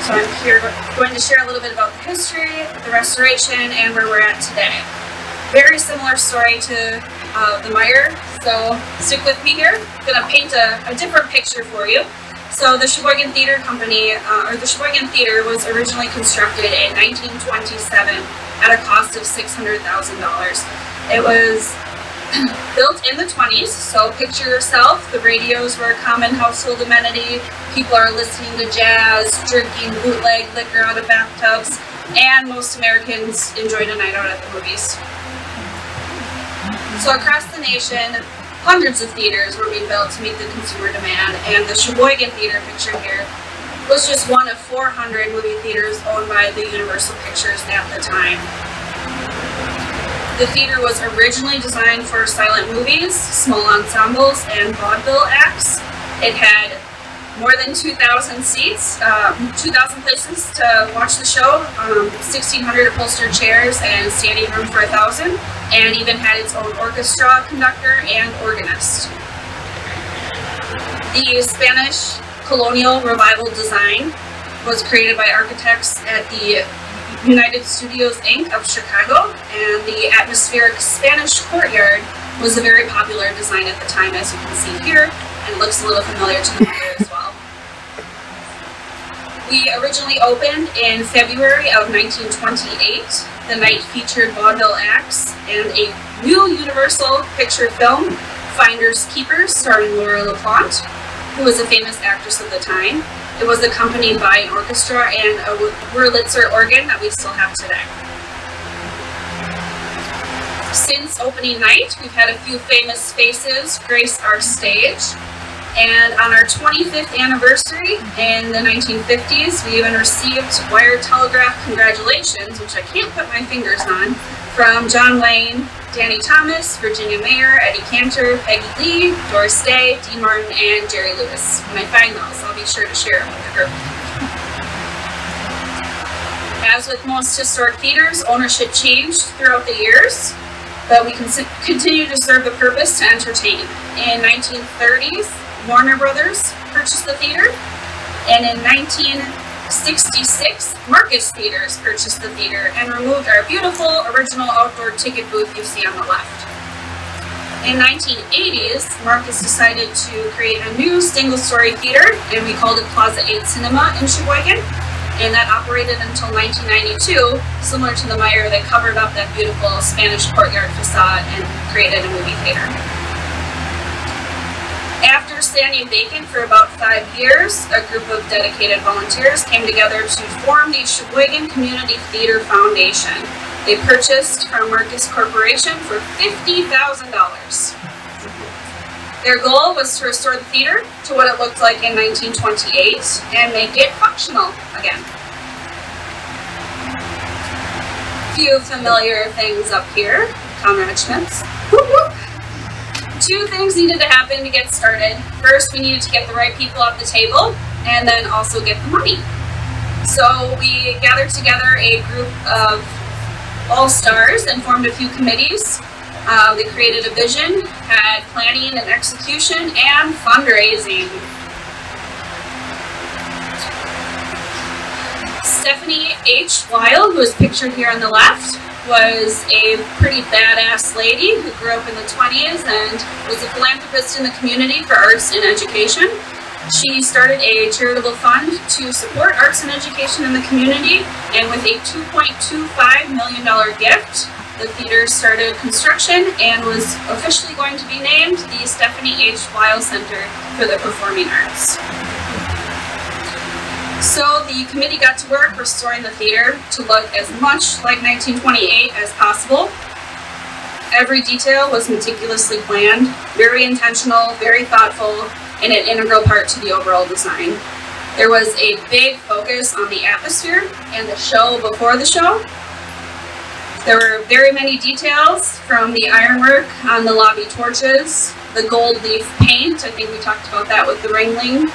So I'm here going to share a little bit about the history, the restoration, and where we're at today. Very similar story to the Meyer, so stick with me here. I'm going to paint a different picture for you. So the Sheboygan Theater Company, or the Sheboygan Theater, was originally constructed in 1927 at a cost of $600,000. It was built in the 20s, so picture yourself, the radios were a common household amenity, people are listening to jazz, drinking bootleg liquor out of bathtubs, and most Americans enjoyed a night out at the movies. So across the nation, hundreds of theaters were being built to meet the consumer demand, and the Sheboygan Theater picture here was just one of 400 movie theaters owned by the Universal Pictures at the time. The theater was originally designed for silent movies, small ensembles, and vaudeville acts. It had more than 2,000 seats, 2,000 places to watch the show, 1,600 upholstered chairs and standing room for 1,000, and even had its own orchestra conductor and organist. The Spanish Colonial Revival design was created by architects at the United Studios Inc. of Chicago, and the atmospheric Spanish courtyard was a very popular design at the time, as you can see here, and looks a little familiar to the Meyer as well. We originally opened in February of 1928. The night featured vaudeville acts and a new Universal picture film, Finders Keepers, starring Laura LaPlante, who was a famous actress of the time. It was accompanied by an orchestra and a Wurlitzer organ that we still have today. Since opening night, we've had a few famous faces grace our stage. And on our 25th anniversary in the 1950s, we even received wire telegraph congratulations, which I can't put my fingers on, from John Wayne, Danny Thomas, Virginia Meyer, Eddie Cantor, Peggy Lee, Doris Day, Dean Martin, and Jerry Lewis. When I find those, I'll be sure to share them with the group. As with most historic theaters, ownership changed throughout the years, but we continue to serve the purpose to entertain. In 1930s, Warner Brothers purchased the theater, and in 1966, Merkus Theaters purchased the theater and removed our beautiful original outdoor ticket booth you see on the left. In 1980s, Merkus decided to create a new single-story theater, and we called it Plaza 8 Cinema in Sheboygan, and that operated until 1992, similar to the Meyer that covered up that beautiful Spanish courtyard facade and created a movie theater. After standing vacant for about 5 years, a group of dedicated volunteers came together to form the Sheboygan Community Theater Foundation. They purchased from Merkus Corporation for $50,000. Their goal was to restore the theater to what it looked like in 1928 and make it functional again. Few familiar things up here, Conrad Schmitz. Two things needed to happen to get started. First, we needed to get the right people at the table, and then also get the money. So we gathered together a group of all-stars and formed a few committees. They created a vision, had planning and execution, and fundraising. Stefanie H. Weill, who is pictured here on the left, was a pretty badass lady who grew up in the 20s and was a philanthropist in the community for arts and education. She started a charitable fund to support arts and education in the community, and with a $2.25 million gift, the theater started construction and was officially going to be named the Stefanie H. Weill Center for the Performing Arts. So the committee got to work restoring the theater to look as much like 1928 as possible. Every detail was meticulously planned, very intentional, very thoughtful, and an integral part to the overall design. There was a big focus on the atmosphere and the show before the show. There were very many details, from the ironwork on the lobby torches, the gold leaf paint, I think we talked about that with the Ringling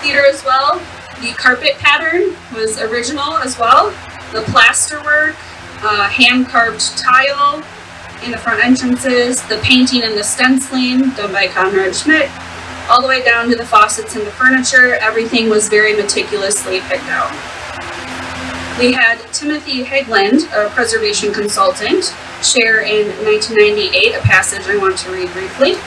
theater as well. The carpet pattern was original as well. The plasterwork, hand-carved tile in the front entrances, the painting and the stenciling done by Conrad Schmidt, all the way down to the faucets and the furniture. Everything was very meticulously picked out. We had Timothy Hegland, a preservation consultant, share in 1998 a passage I want to read briefly.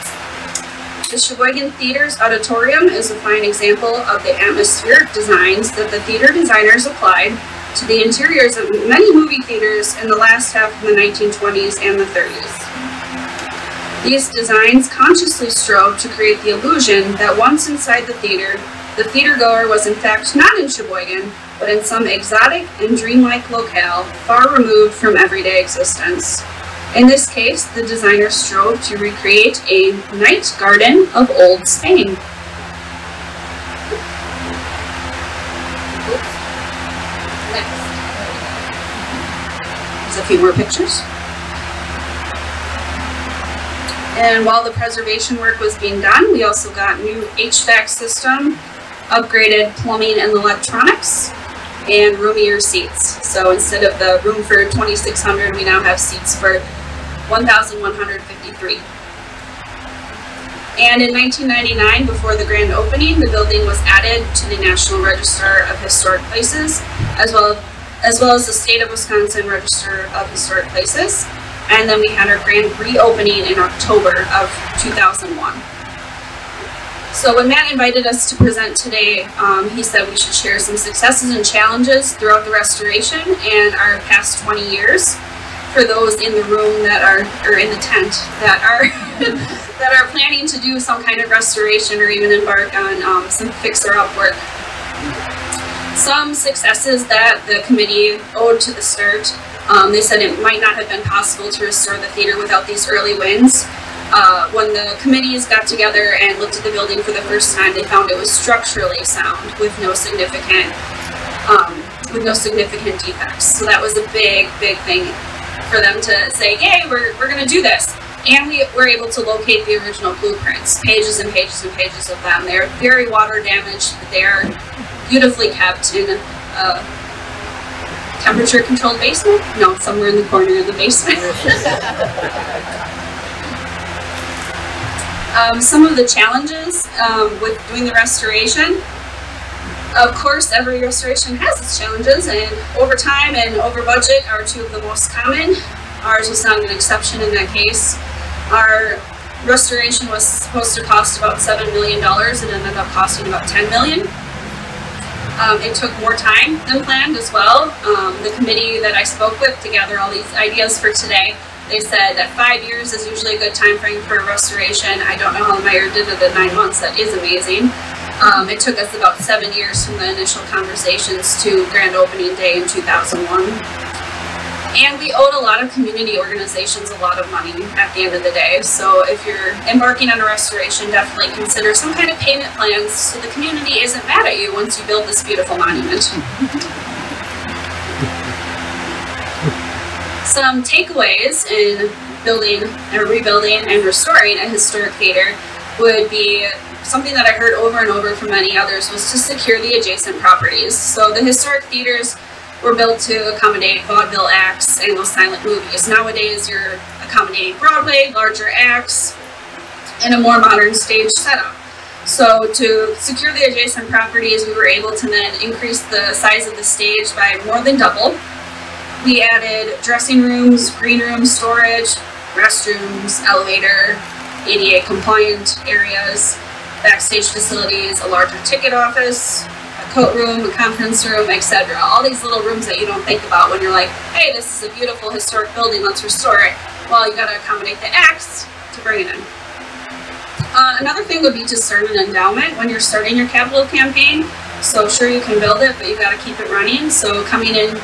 The Sheboygan Theater's auditorium is a fine example of the atmospheric designs that the theater designers applied to the interiors of many movie theaters in the last half of the 1920s and the 30s. These designs consciously strove to create the illusion that once inside the theatergoer was in fact not in Sheboygan, but in some exotic and dreamlike locale far removed from everyday existence. In this case, the designer strove to recreate a night garden of old Spain. Next. There's a few more pictures. And while the preservation work was being done, we also got new HVAC system, upgraded plumbing and electronics, and roomier seats. So instead of the room for 2,600, we now have seats for 1,153. And in 1999, before the grand opening, the building was added to the National Register of Historic Places, as well as the State of Wisconsin Register of Historic Places. And then we had our grand reopening in October of 2001. So when Matt invited us to present today, he said we should share some successes and challenges throughout the restoration and our past 20 years for those in the room that are, or in the tent, that are that are planning to do some kind of restoration or even embark on some fixer-up work. Some successes that the committee owed to the start. They said it might not have been possible to restore the theater without these early wins. When the committees got together and looked at the building for the first time, they found it was structurally sound with no significant defects. So that was a big thing for them to say, "Yay, we're going to do this." And we were able to locate the original blueprints, pages and pages and pages of them. They're very water damaged, but they are beautifully kept in a temperature-controlled basement? No, somewhere in the corner of the basement. Some of the challenges with doing the restoration. Of course, every restoration has its challenges, and over time and over budget are two of the most common. Ours was not an exception in that case. Our restoration was supposed to cost about $7 million. It ended up costing about $10 million. It took more time than planned as well. The committee that I spoke with to gather all these ideas for today, they said that 5 years is usually a good time frame for a restoration. I don't know how Meyer did it at 9 months. That is amazing. It took us about 7 years from the initial conversations to grand opening day in 2001. And we owed a lot of community organizations a lot of money at the end of the day. So if you're embarking on a restoration, definitely consider some kind of payment plans so the community isn't mad at you once you build this beautiful monument. Some takeaways in building or rebuilding and restoring a historic theater would be something that I heard over and over from many others was to secure the adjacent properties. So the historic theaters were built to accommodate vaudeville acts and those silent movies. Nowadays, you're accommodating Broadway, larger acts, and a more modern stage setup. So to secure the adjacent properties, we were able to then increase the size of the stage by more than double. We added dressing rooms, green room storage, restrooms, elevator, ADA compliant areas, backstage facilities, a larger ticket office, coat room, a conference room, etc. All these little rooms that you don't think about when you're like, hey, this is a beautiful historic building, let's restore it. Well, you got to accommodate the acts to bring it in. Another thing would be to start an endowment when you're starting your capital campaign. So sure, you can build it, but you got to keep it running. So coming in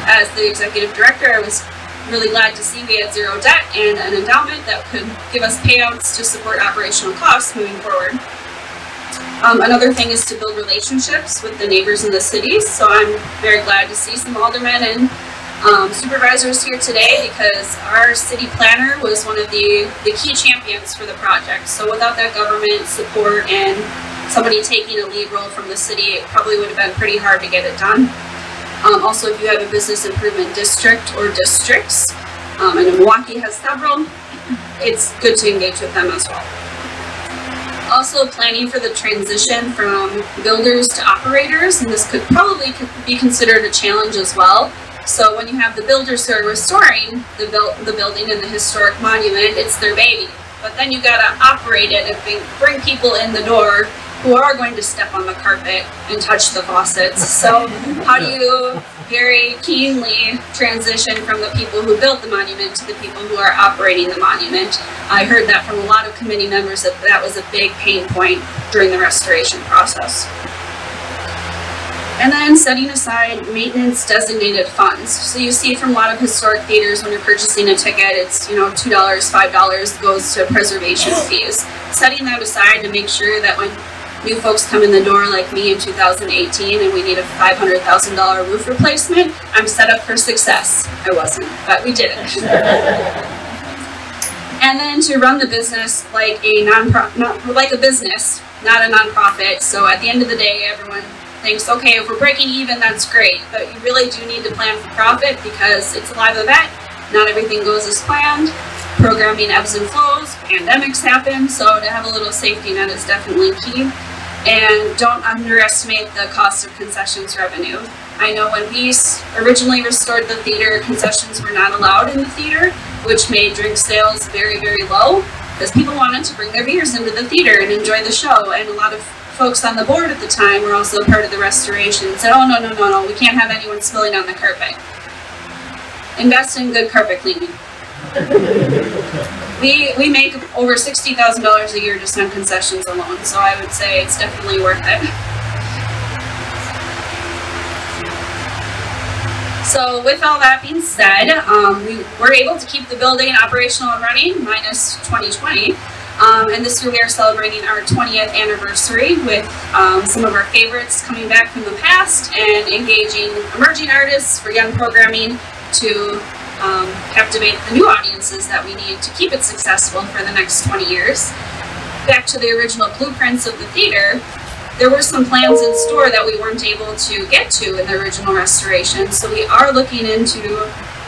as the executive director, I was really glad to see we had zero debt and an endowment that could give us payouts to support operational costs moving forward. Another thing is to build relationships with the neighbors in the city. So I'm very glad to see some aldermen and supervisors here today because our city planner was one of the key champions for the project. So without that government support and somebody taking a lead role from the city, it probably would have been pretty hard to get it done. Also, if you have a business improvement district or districts, and Milwaukee has several, it's good to engage with them as well. Also, planning for the transition from builders to operators, and this could probably be considered a challenge as well. So when you have the builders who are restoring the building and the historic monument, it's their baby. But then you gotta operate it and bring people in the door who are going to step on the carpet and touch the faucets. So how do you very keenly transition from the people who built the monument to the people who are operating the monument? I heard that from a lot of committee members that that was a big pain point during the restoration process. And then setting aside maintenance designated funds. So you see from a lot of historic theaters when you're purchasing a ticket, it's $2, $5 goes to preservation fees. Setting that aside to make sure that when new folks come in the door like me in 2018 and we need a $500,000 roof replacement, I'm set up for success. I wasn't, but we did it. And then to run the business like a business, not a nonprofit. So at the end of the day, everyone thinks, okay, if we're breaking even, that's great, but you really do need to plan for profit because it's a live event. Not everything goes as planned. Programming ebbs and flows, pandemics happen, so to have a little safety net is definitely key. And don't underestimate the cost of concessions revenue. I know when we originally restored the theater, concessions were not allowed in the theater, which made drink sales very, very low. because people wanted to bring their beers into the theater and enjoy the show, and a lot of folks on the board at the time were also part of the restoration and said, oh, no, we can't have anyone spilling on the carpet. Invest in good carpet cleaning. We make over $60,000 a year just on concessions alone, so I would say it's definitely worth it. So with all that being said, we were able to keep the building operational and running, minus 2020. And this year we are celebrating our 20th anniversary with some of our favorites coming back from the past and engaging emerging artists for young programming to captivate the new audiences that we need to keep it successful for the next 20 years. Back to the original blueprints of the theater, there were some plans in store that we weren't able to get to in the original restoration, so we are looking into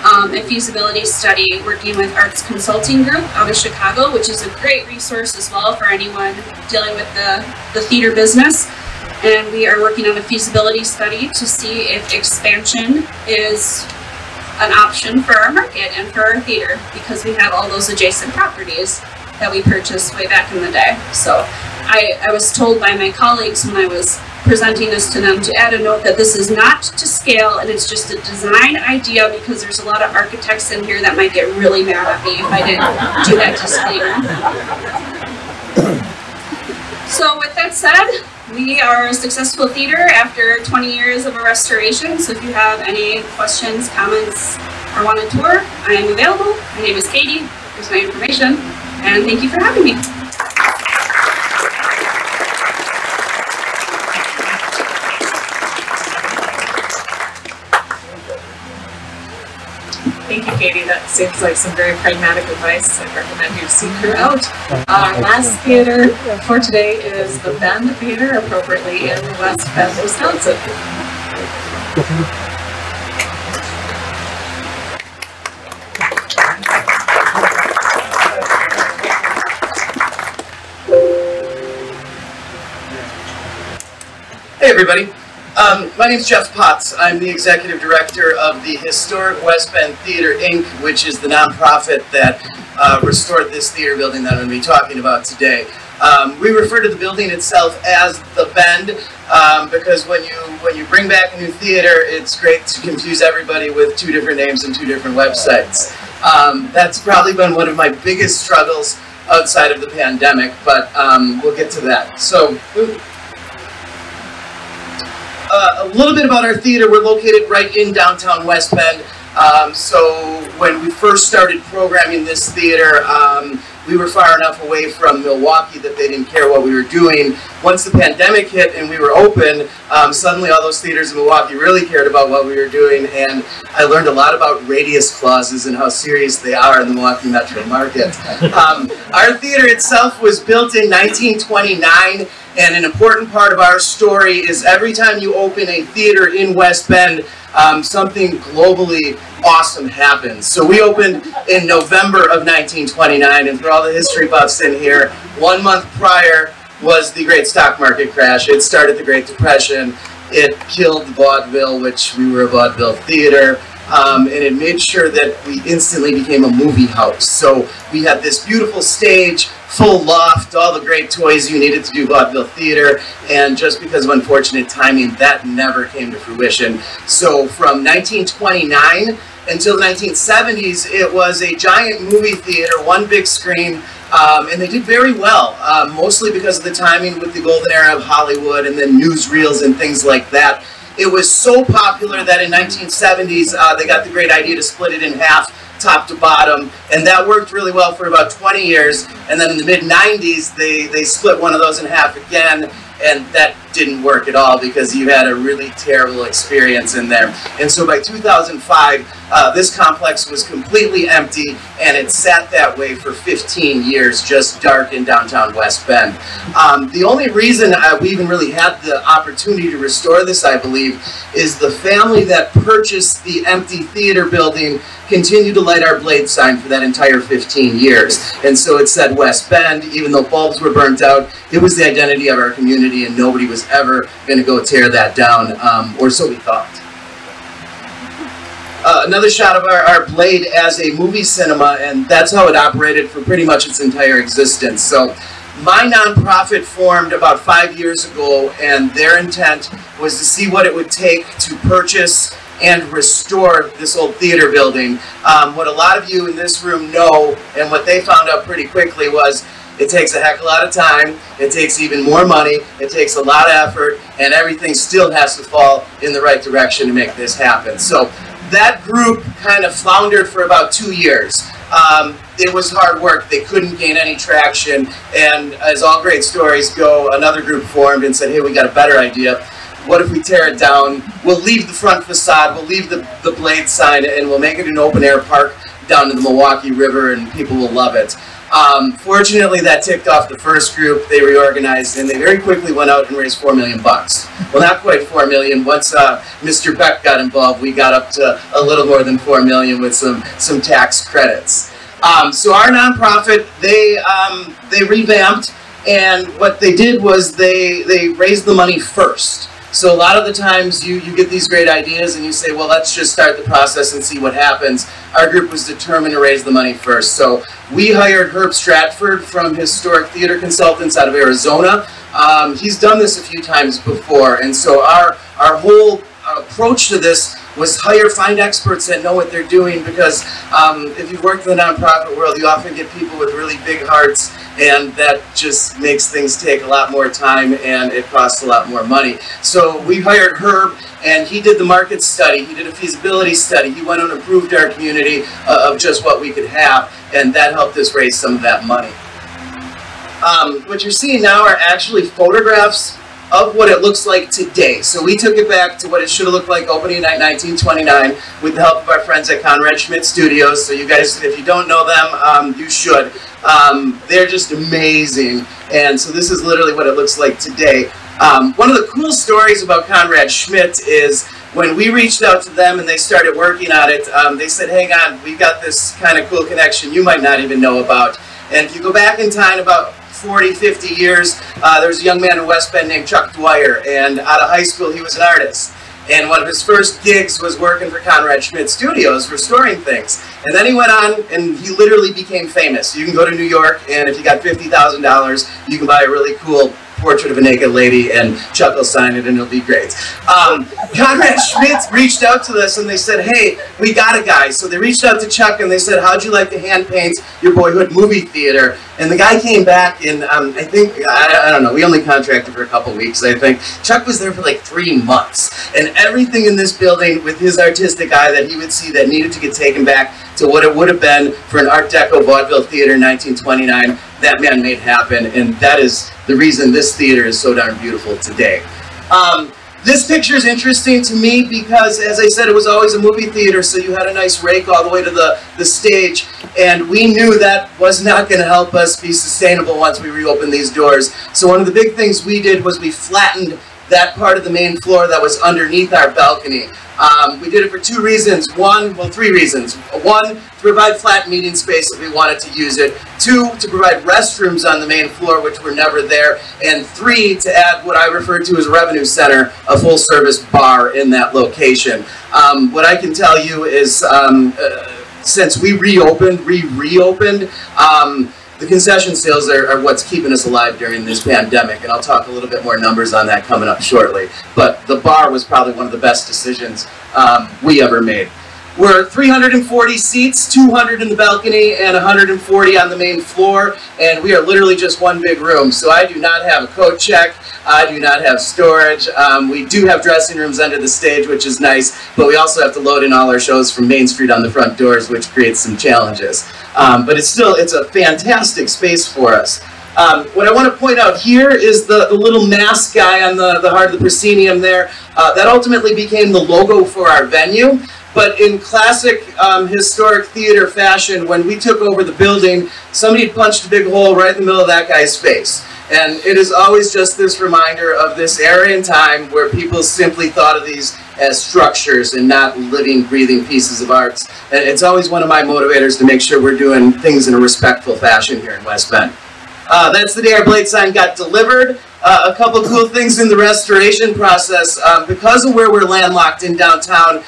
a feasibility study working with Arts Consulting Group out of Chicago, which is a great resource as well for anyone dealing with the theater business. And we are working on a feasibility study to see if expansion is an option for our market and for our theater, because we have all those adjacent properties that we purchased way back in the day. So I was told by my colleagues when I was presenting this to them to add a note that this is not to scale and it's just a design idea, because there's a lot of architects in here that might get really mad at me if I didn't do that disclaimer. So with that said, we are a successful theater after 20 years of a restoration, so if you have any questions, comments, or want a tour, I am available. My name is Katie, here's my information, and thank you for having me. Thank you, Katie. That seems like some very pragmatic advice. I recommend you seek her out. Our last theater for today is the Bend Theater, appropriately in West Bend, Wisconsin. Hey, everybody. My name is Jeff Potts. I'm the executive director of the Historic West Bend Theater, Inc., which is the nonprofit that restored this theater building that I'm going to be talking about today. We refer to the building itself as the Bend because when you bring back a new theater, it's great to confuse everybody with two different names and two different websites. That's probably been one of my biggest struggles outside of the pandemic, but we'll get to that. So. A little bit about our theater. We're located right in downtown West Bend. So when we first started programming this theater, we were far enough away from Milwaukee that they didn't care what we were doing. Once the pandemic hit and we were open, suddenly all those theaters in Milwaukee really cared about what we were doing, and I learned a lot about radius clauses and how serious they are in the Milwaukee metro market. Our theater itself was built in 1929, and an important part of our story is every time you open a theater in West Bend, something globally awesome happens. So we opened in November of 1929, and for all the history buffs in here, 1 month prior was the great stock market crash. It started the Great Depression. It killed vaudeville, which we were a vaudeville theater, and it made sure that we instantly became a movie house. So we had this beautiful stage, full loft, all the great toys you needed to do vaudeville theater, and just because of unfortunate timing, that never came to fruition. So from 1929 until the 1970s, it was a giant movie theater, one big screen, and they did very well, mostly because of the timing with the golden era of Hollywood and then newsreels and things like that. It was so popular that in 1970s, they got the great idea to split it in half, top to bottom, and that worked really well for about 20 years, and then in the mid-90s they split one of those in half again, and that didn't work at all because you had a really terrible experience in there. And so by 2005, this complex was completely empty, and it sat that way for 15 years, just dark in downtown West Bend. The only reason we even really had the opportunity to restore this, I believe, is the family that purchased the empty theater building continued to light our blade sign for that entire 15 years. And so it said West Bend, even though bulbs were burnt out, it was the identity of our community, and nobody was ever going to go tear that down, or so we thought. another shot of our Blade as a movie cinema, and that's how it operated for pretty much its entire existence. So my nonprofit formed about 5 years ago, and their intent was to see what it would take to purchase and restore this old theater building. What a lot of you in this room know, and what they found out pretty quickly, was it takes a heck of a lot of time, it takes even more money, it takes a lot of effort, and everything still has to fall in the right direction to make this happen. So that group kind of floundered for about 2 years. It was hard work. They couldn't gain any traction, and as all great stories go, another group formed and said, hey, we got a better idea. What if we tear it down? We'll leave the front facade, we'll leave the Blade sign, and we'll make it an open-air park down to the Milwaukee River, and people will love it. Fortunately, that ticked off the first group. They reorganized, and they very quickly went out and raised $4 million. Well, not quite $4 million. Once Mr. Beck got involved, we got up to a little more than $4 million with some tax credits. So our nonprofit, they revamped, and what they did was they raised the money first. So a lot of the times you get these great ideas and you say, well, let's just start the process and see what happens. Our group was determined to raise the money first. So we hired Herb Stratford from Historic Theater Consultants out of Arizona. He's done this a few times before, and so our whole approach to this was find experts that know what they're doing, because if you've worked in the nonprofit world, you often get people with really big hearts, and that just makes things take a lot more time and it costs a lot more money. So we hired Herb, and he did the market study, he did a feasibility study, he went and approved our community of just what we could have, and that helped us raise some of that money. What you're seeing now are actually photographs of what it looks like today. So we took it back to what it should have looked like opening night 1929 with the help of our friends at Conrad Schmidt Studios. So you guys, if you don't know them, you should. They're just amazing. And so this is literally what it looks like today. One of the cool stories about Conrad Schmidt is when we reached out to them and they started working on it, they said, hang on, we've got this kind of cool connection you might not even know about. And if you go back in time about 40, 50 years, there was a young man in West Bend named Chuck Dwyer, and out of high school he was an artist. And one of his first gigs was working for Conrad Schmidt Studios, restoring things. And then he went on and he literally became famous. You can go to New York, and if you got $50,000, you can buy a really cool portrait of a naked lady, and Chuck will sign it, and it'll be great. Conrad Schmidt reached out to us, and they said, hey, we got a guy. So they reached out to Chuck, and they said, how'd you like to hand paint your boyhood movie theater? And the guy came back, and I think, I don't know, we only contracted for a couple weeks, I think. Chuck was there for like 3 months, and everything in this building with his artistic eye that he would see that needed to get taken back to what it would have been for an Art Deco vaudeville theater in 1929, that man made happen, and that is the reason this theater is so darn beautiful today. This picture is interesting to me because, as I said, it was always a movie theater, so you had a nice rake all the way to the stage, and we knew that was not going to help us be sustainable once we reopened these doors. So one of the big things we did was we flattened that part of the main floor that was underneath our balcony. We did it for 2 reasons. Well, 3 reasons. 1, to provide flat meeting space if we wanted to use it. 2, to provide restrooms on the main floor, which were never there. And 3, to add what I refer to as a revenue center, a full-service bar in that location. What I can tell you is, since we reopened, the concession sales are what's keeping us alive during this pandemic, and I'll talk a little bit more numbers on that coming up shortly. But the bar was probably one of the best decisions we ever made. We're 340 seats, 200 in the balcony and 140 on the main floor, and we are literally just one big room. So I do not have a coat check, I do not have storage. We do have dressing rooms under the stage, which is nice, but we also have to load in all our shows from Main Street on the front doors, which creates some challenges. But it's a fantastic space for us. What I want to point out here is the little mask guy on the heart of the proscenium there. That ultimately became the logo for our venue. But in classic historic theater fashion, when we took over the building, somebody had punched a big hole right in the middle of that guy's face. And it is always just this reminder of this era and time where people simply thought of these as structures and not living, breathing pieces of art. And it's always one of my motivators to make sure we're doing things in a respectful fashion here in West Bend. That's the day our Blade sign got delivered. A couple cool things in the restoration process. Because of where we're landlocked in downtown,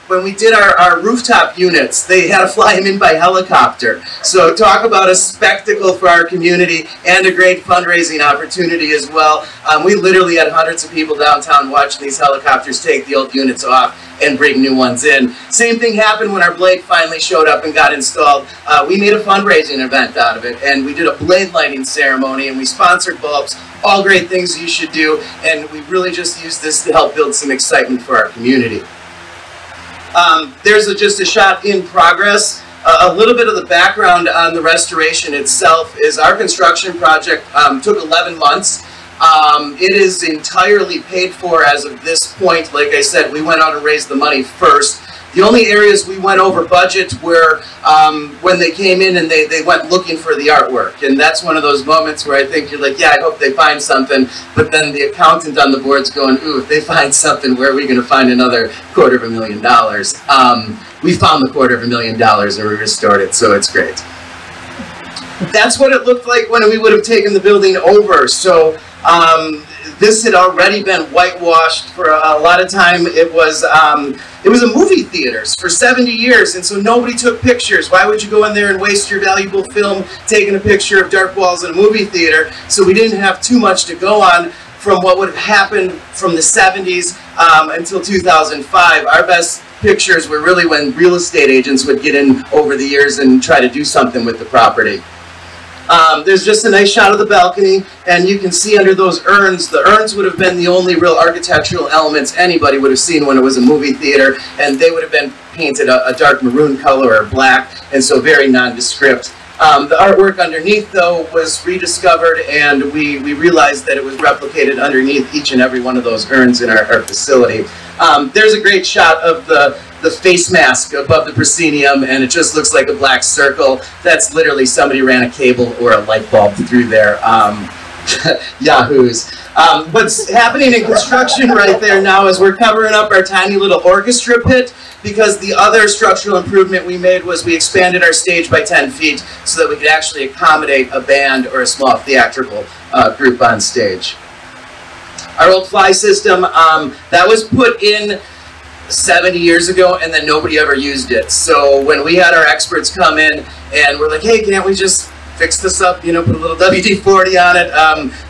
When we did our rooftop units, they had to fly them in by helicopter. So talk about a spectacle for our community and a great fundraising opportunity as well. We literally had hundreds of people downtown watching these helicopters take the old units off and bring new ones in. Same thing happened when our blade finally showed up and got installed. We made a fundraising event out of it, and we did a blade lighting ceremony, and we sponsored bulbs, all great things you should do, and we really just used this to help build some excitement for our community. There's just a shot in progress. A little bit of the background on the restoration itself is our construction project took 11 months. It is entirely paid for as of this point. Like I said, we went out and raised the money first. The only areas we went over budget were when they came in and they went looking for the artwork. And that's one of those moments where I think you're like, yeah, I hope they find something. But then the accountant on the board's going, ooh, if they find something, where are we going to find another $250,000? We found the $250,000 and we restored it, so it's great. That's what it looked like when we would have taken the building over. So this had already been whitewashed for a lot of time. It was a movie theater for 70 years, and so nobody took pictures. Why would you go in there and waste your valuable film taking a picture of dark walls in a movie theater? So we didn't have too much to go on from what would have happened from the 70s until 2005. Our best pictures were really when real estate agents would get in over the years and try to do something with the property. There's just a nice shot of the balcony, and you can see under those urns, the urns would have been the only real architectural elements anybody would have seen when it was a movie theater, and they would have been painted a dark maroon color or black, and so very nondescript. The artwork underneath, though, was rediscovered, and we realized that it was replicated underneath each and every one of those urns in our facility. There's a great shot of the face mask above the proscenium, and it just looks like a black circle. That's literally somebody ran a cable or a light bulb through there. Yahoos. What's happening in construction right there now is we're covering up our tiny little orchestra pit, because the other structural improvement we made was we expanded our stage by 10 feet so that we could actually accommodate a band or a small theatrical group on stage. Our old fly system, that was put in 70 years ago, and then nobody ever used it. So when we had our experts come in and we're like, hey, can't we just fix this up, you know, put a little WD-40 on it,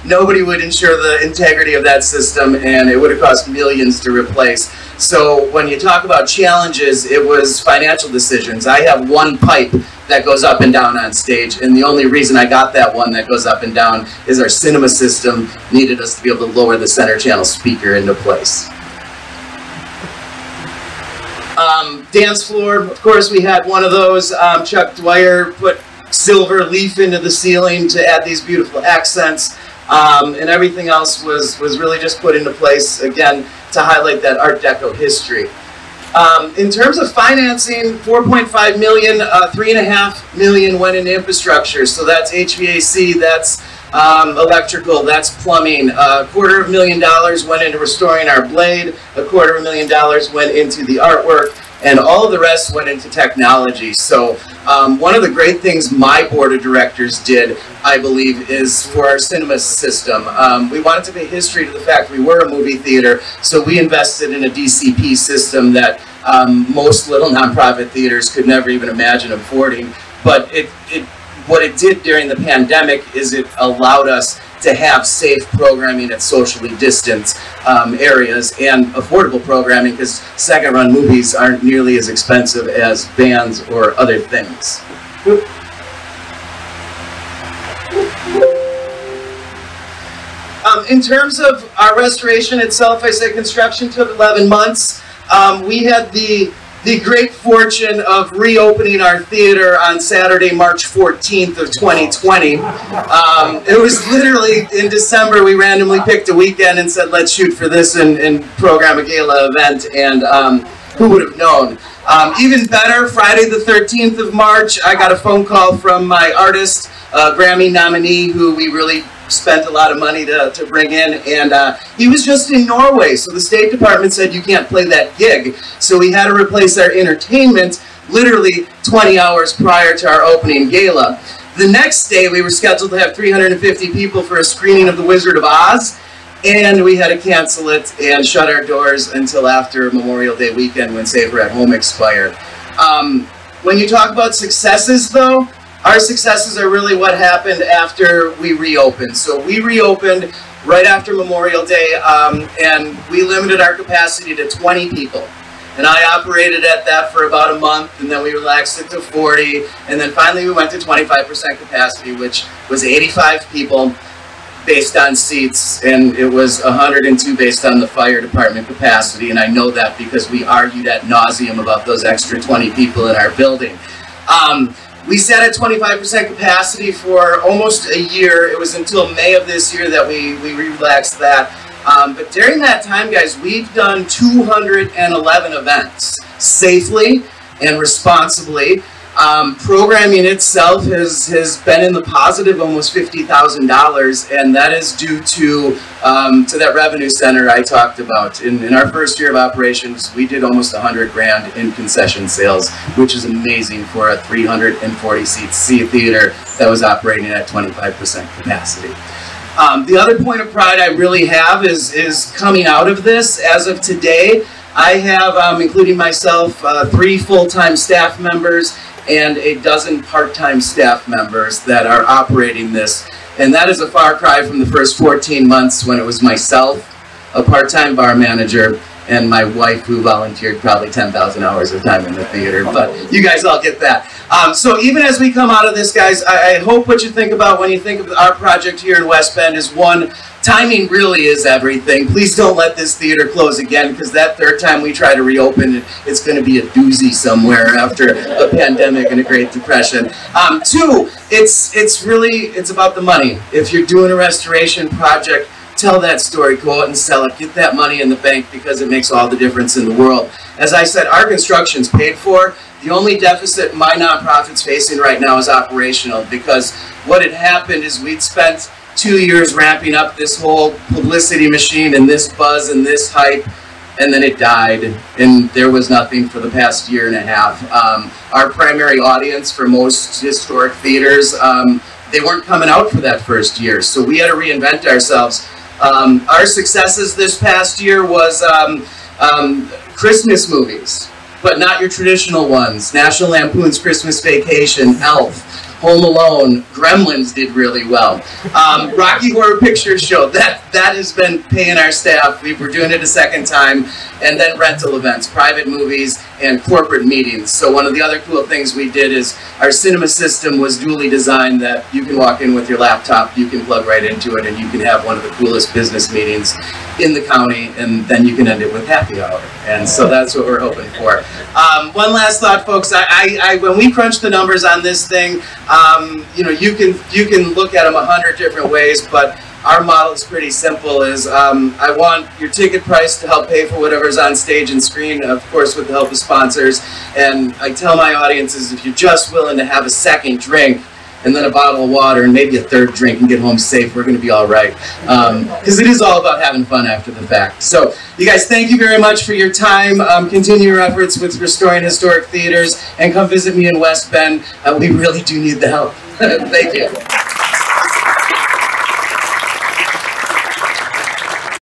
nobody would ensure the integrity of that system, and it would have cost millions to replace. So when you talk about challenges, it was financial decisions. I have one pipe that goes up and down on stage, and the only reason I got that one that goes up and down is our cinema system needed us to be able to lower the center channel speaker into place. Dance floor, of course, we had one of those. Chuck Dwyer put silver leaf into the ceiling to add these beautiful accents, and everything else was really just put into place, again, to highlight that Art Deco history. In terms of financing, $4.5 million, $3.5 million went into infrastructure, so that's HVAC, that's electrical, that's plumbing. $250,000 went into restoring our blade, $250,000 went into the artwork, and all of the rest went into technology. So one of the great things my board of directors did, I believe, is for our cinema system. We wanted to pay history to the fact we were a movie theater, so we invested in a DCP system that most little nonprofit theaters could never even imagine affording. But what it did during the pandemic is it allowed us to have safe programming at socially distant areas and affordable programming, because second-run movies aren't nearly as expensive as bands or other things. In terms of our restoration itself, I said construction took 11 months. We had the great fortune of reopening our theater on Saturday, March 14th of 2020. It was literally in December, we randomly picked a weekend and said, let's shoot for this and program a gala event, and who would have known? Even better, Friday the 13th of March, I got a phone call from my artist, Grammy nominee, who we really spent a lot of money to bring in, and he was just in Norway, so the State Department said you can't play that gig, so we had to replace our entertainment literally 20 hours prior to our opening gala. The next day we were scheduled to have 350 people for a screening of The Wizard of Oz, and we had to cancel it and shut our doors until after Memorial Day weekend when Safer at Home expired. When you talk about successes though, our successes are really what happened after we reopened. So we reopened right after Memorial Day, and we limited our capacity to 20 people. And I operated at that for about a month, and then we relaxed it to 40, and then finally we went to 25% capacity, which was 85 people based on seats, and it was 102 based on the fire department capacity, and I know that because we argued ad nauseum about those extra 20 people in our building. We sat at 25% capacity for almost a year. It was until May of this year that we relaxed that. But during that time, guys, we've done 211 events safely and responsibly. Programming itself has been in the positive, almost $50,000, and that is due to that revenue center I talked about. In our first year of operations, we did almost 100 grand in concession sales, which is amazing for a 340-seat theater that was operating at 25% capacity. The other point of pride I really have is coming out of this. As of today, I have, including myself, 3 full-time staff members and a dozen part-time staff members that are operating this. And that is a far cry from the first 14 months when it was myself, a part-time bar manager, and my wife who volunteered probably 10,000 hours of time in the theater. But you guys all get that. So even as we come out of this, guys, I hope what you think about when you think of our project here in West Bend is, one, timing really is everything. Please don't let this theater close again, because that third time we try to reopen it, it's going to be a doozy somewhere after a pandemic and a Great Depression. 2, it's about the money. If you're doing a restoration project, tell that story, go out and sell it, get that money in the bank, because it makes all the difference in the world. As I said, our construction's paid for. The only deficit my nonprofit's facing right now is operational, because what had happened is we'd spent 2 years ramping up this whole publicity machine and this buzz and this hype, and then it died, and there was nothing for the past year and a half. Our primary audience for most historic theaters, they weren't coming out for that first year, so we had to reinvent ourselves. Our successes this past year was Christmas movies, but not your traditional ones. National Lampoon's Christmas Vacation, Elf, Home Alone, Gremlins did really well. Rocky Horror Picture Show, that has been paying our staff. We're doing it a second time. And then rental events, private movies, and corporate meetings. So one of the other cool things we did is our cinema system was duly designed that you can walk in with your laptop, you can plug right into it, and you can have one of the coolest business meetings in the county, and then you can end it with happy hour. And so that's what we're hoping for. One last thought, folks. When we crunch the numbers on this thing, you know, you can look at them 100 different ways, but our model is pretty simple. I want your ticket price to help pay for whatever's on stage and screen, of course with the help of sponsors. And I tell my audiences, if you're just willing to have a second drink and then a bottle of water and maybe a third drink and get home safe, we're going to be all right. Because it is all about having fun after the fact. So you guys, thank you very much for your time. Continue your efforts with restoring historic theaters, and come visit me in West Bend. We really do need the help. Thank you.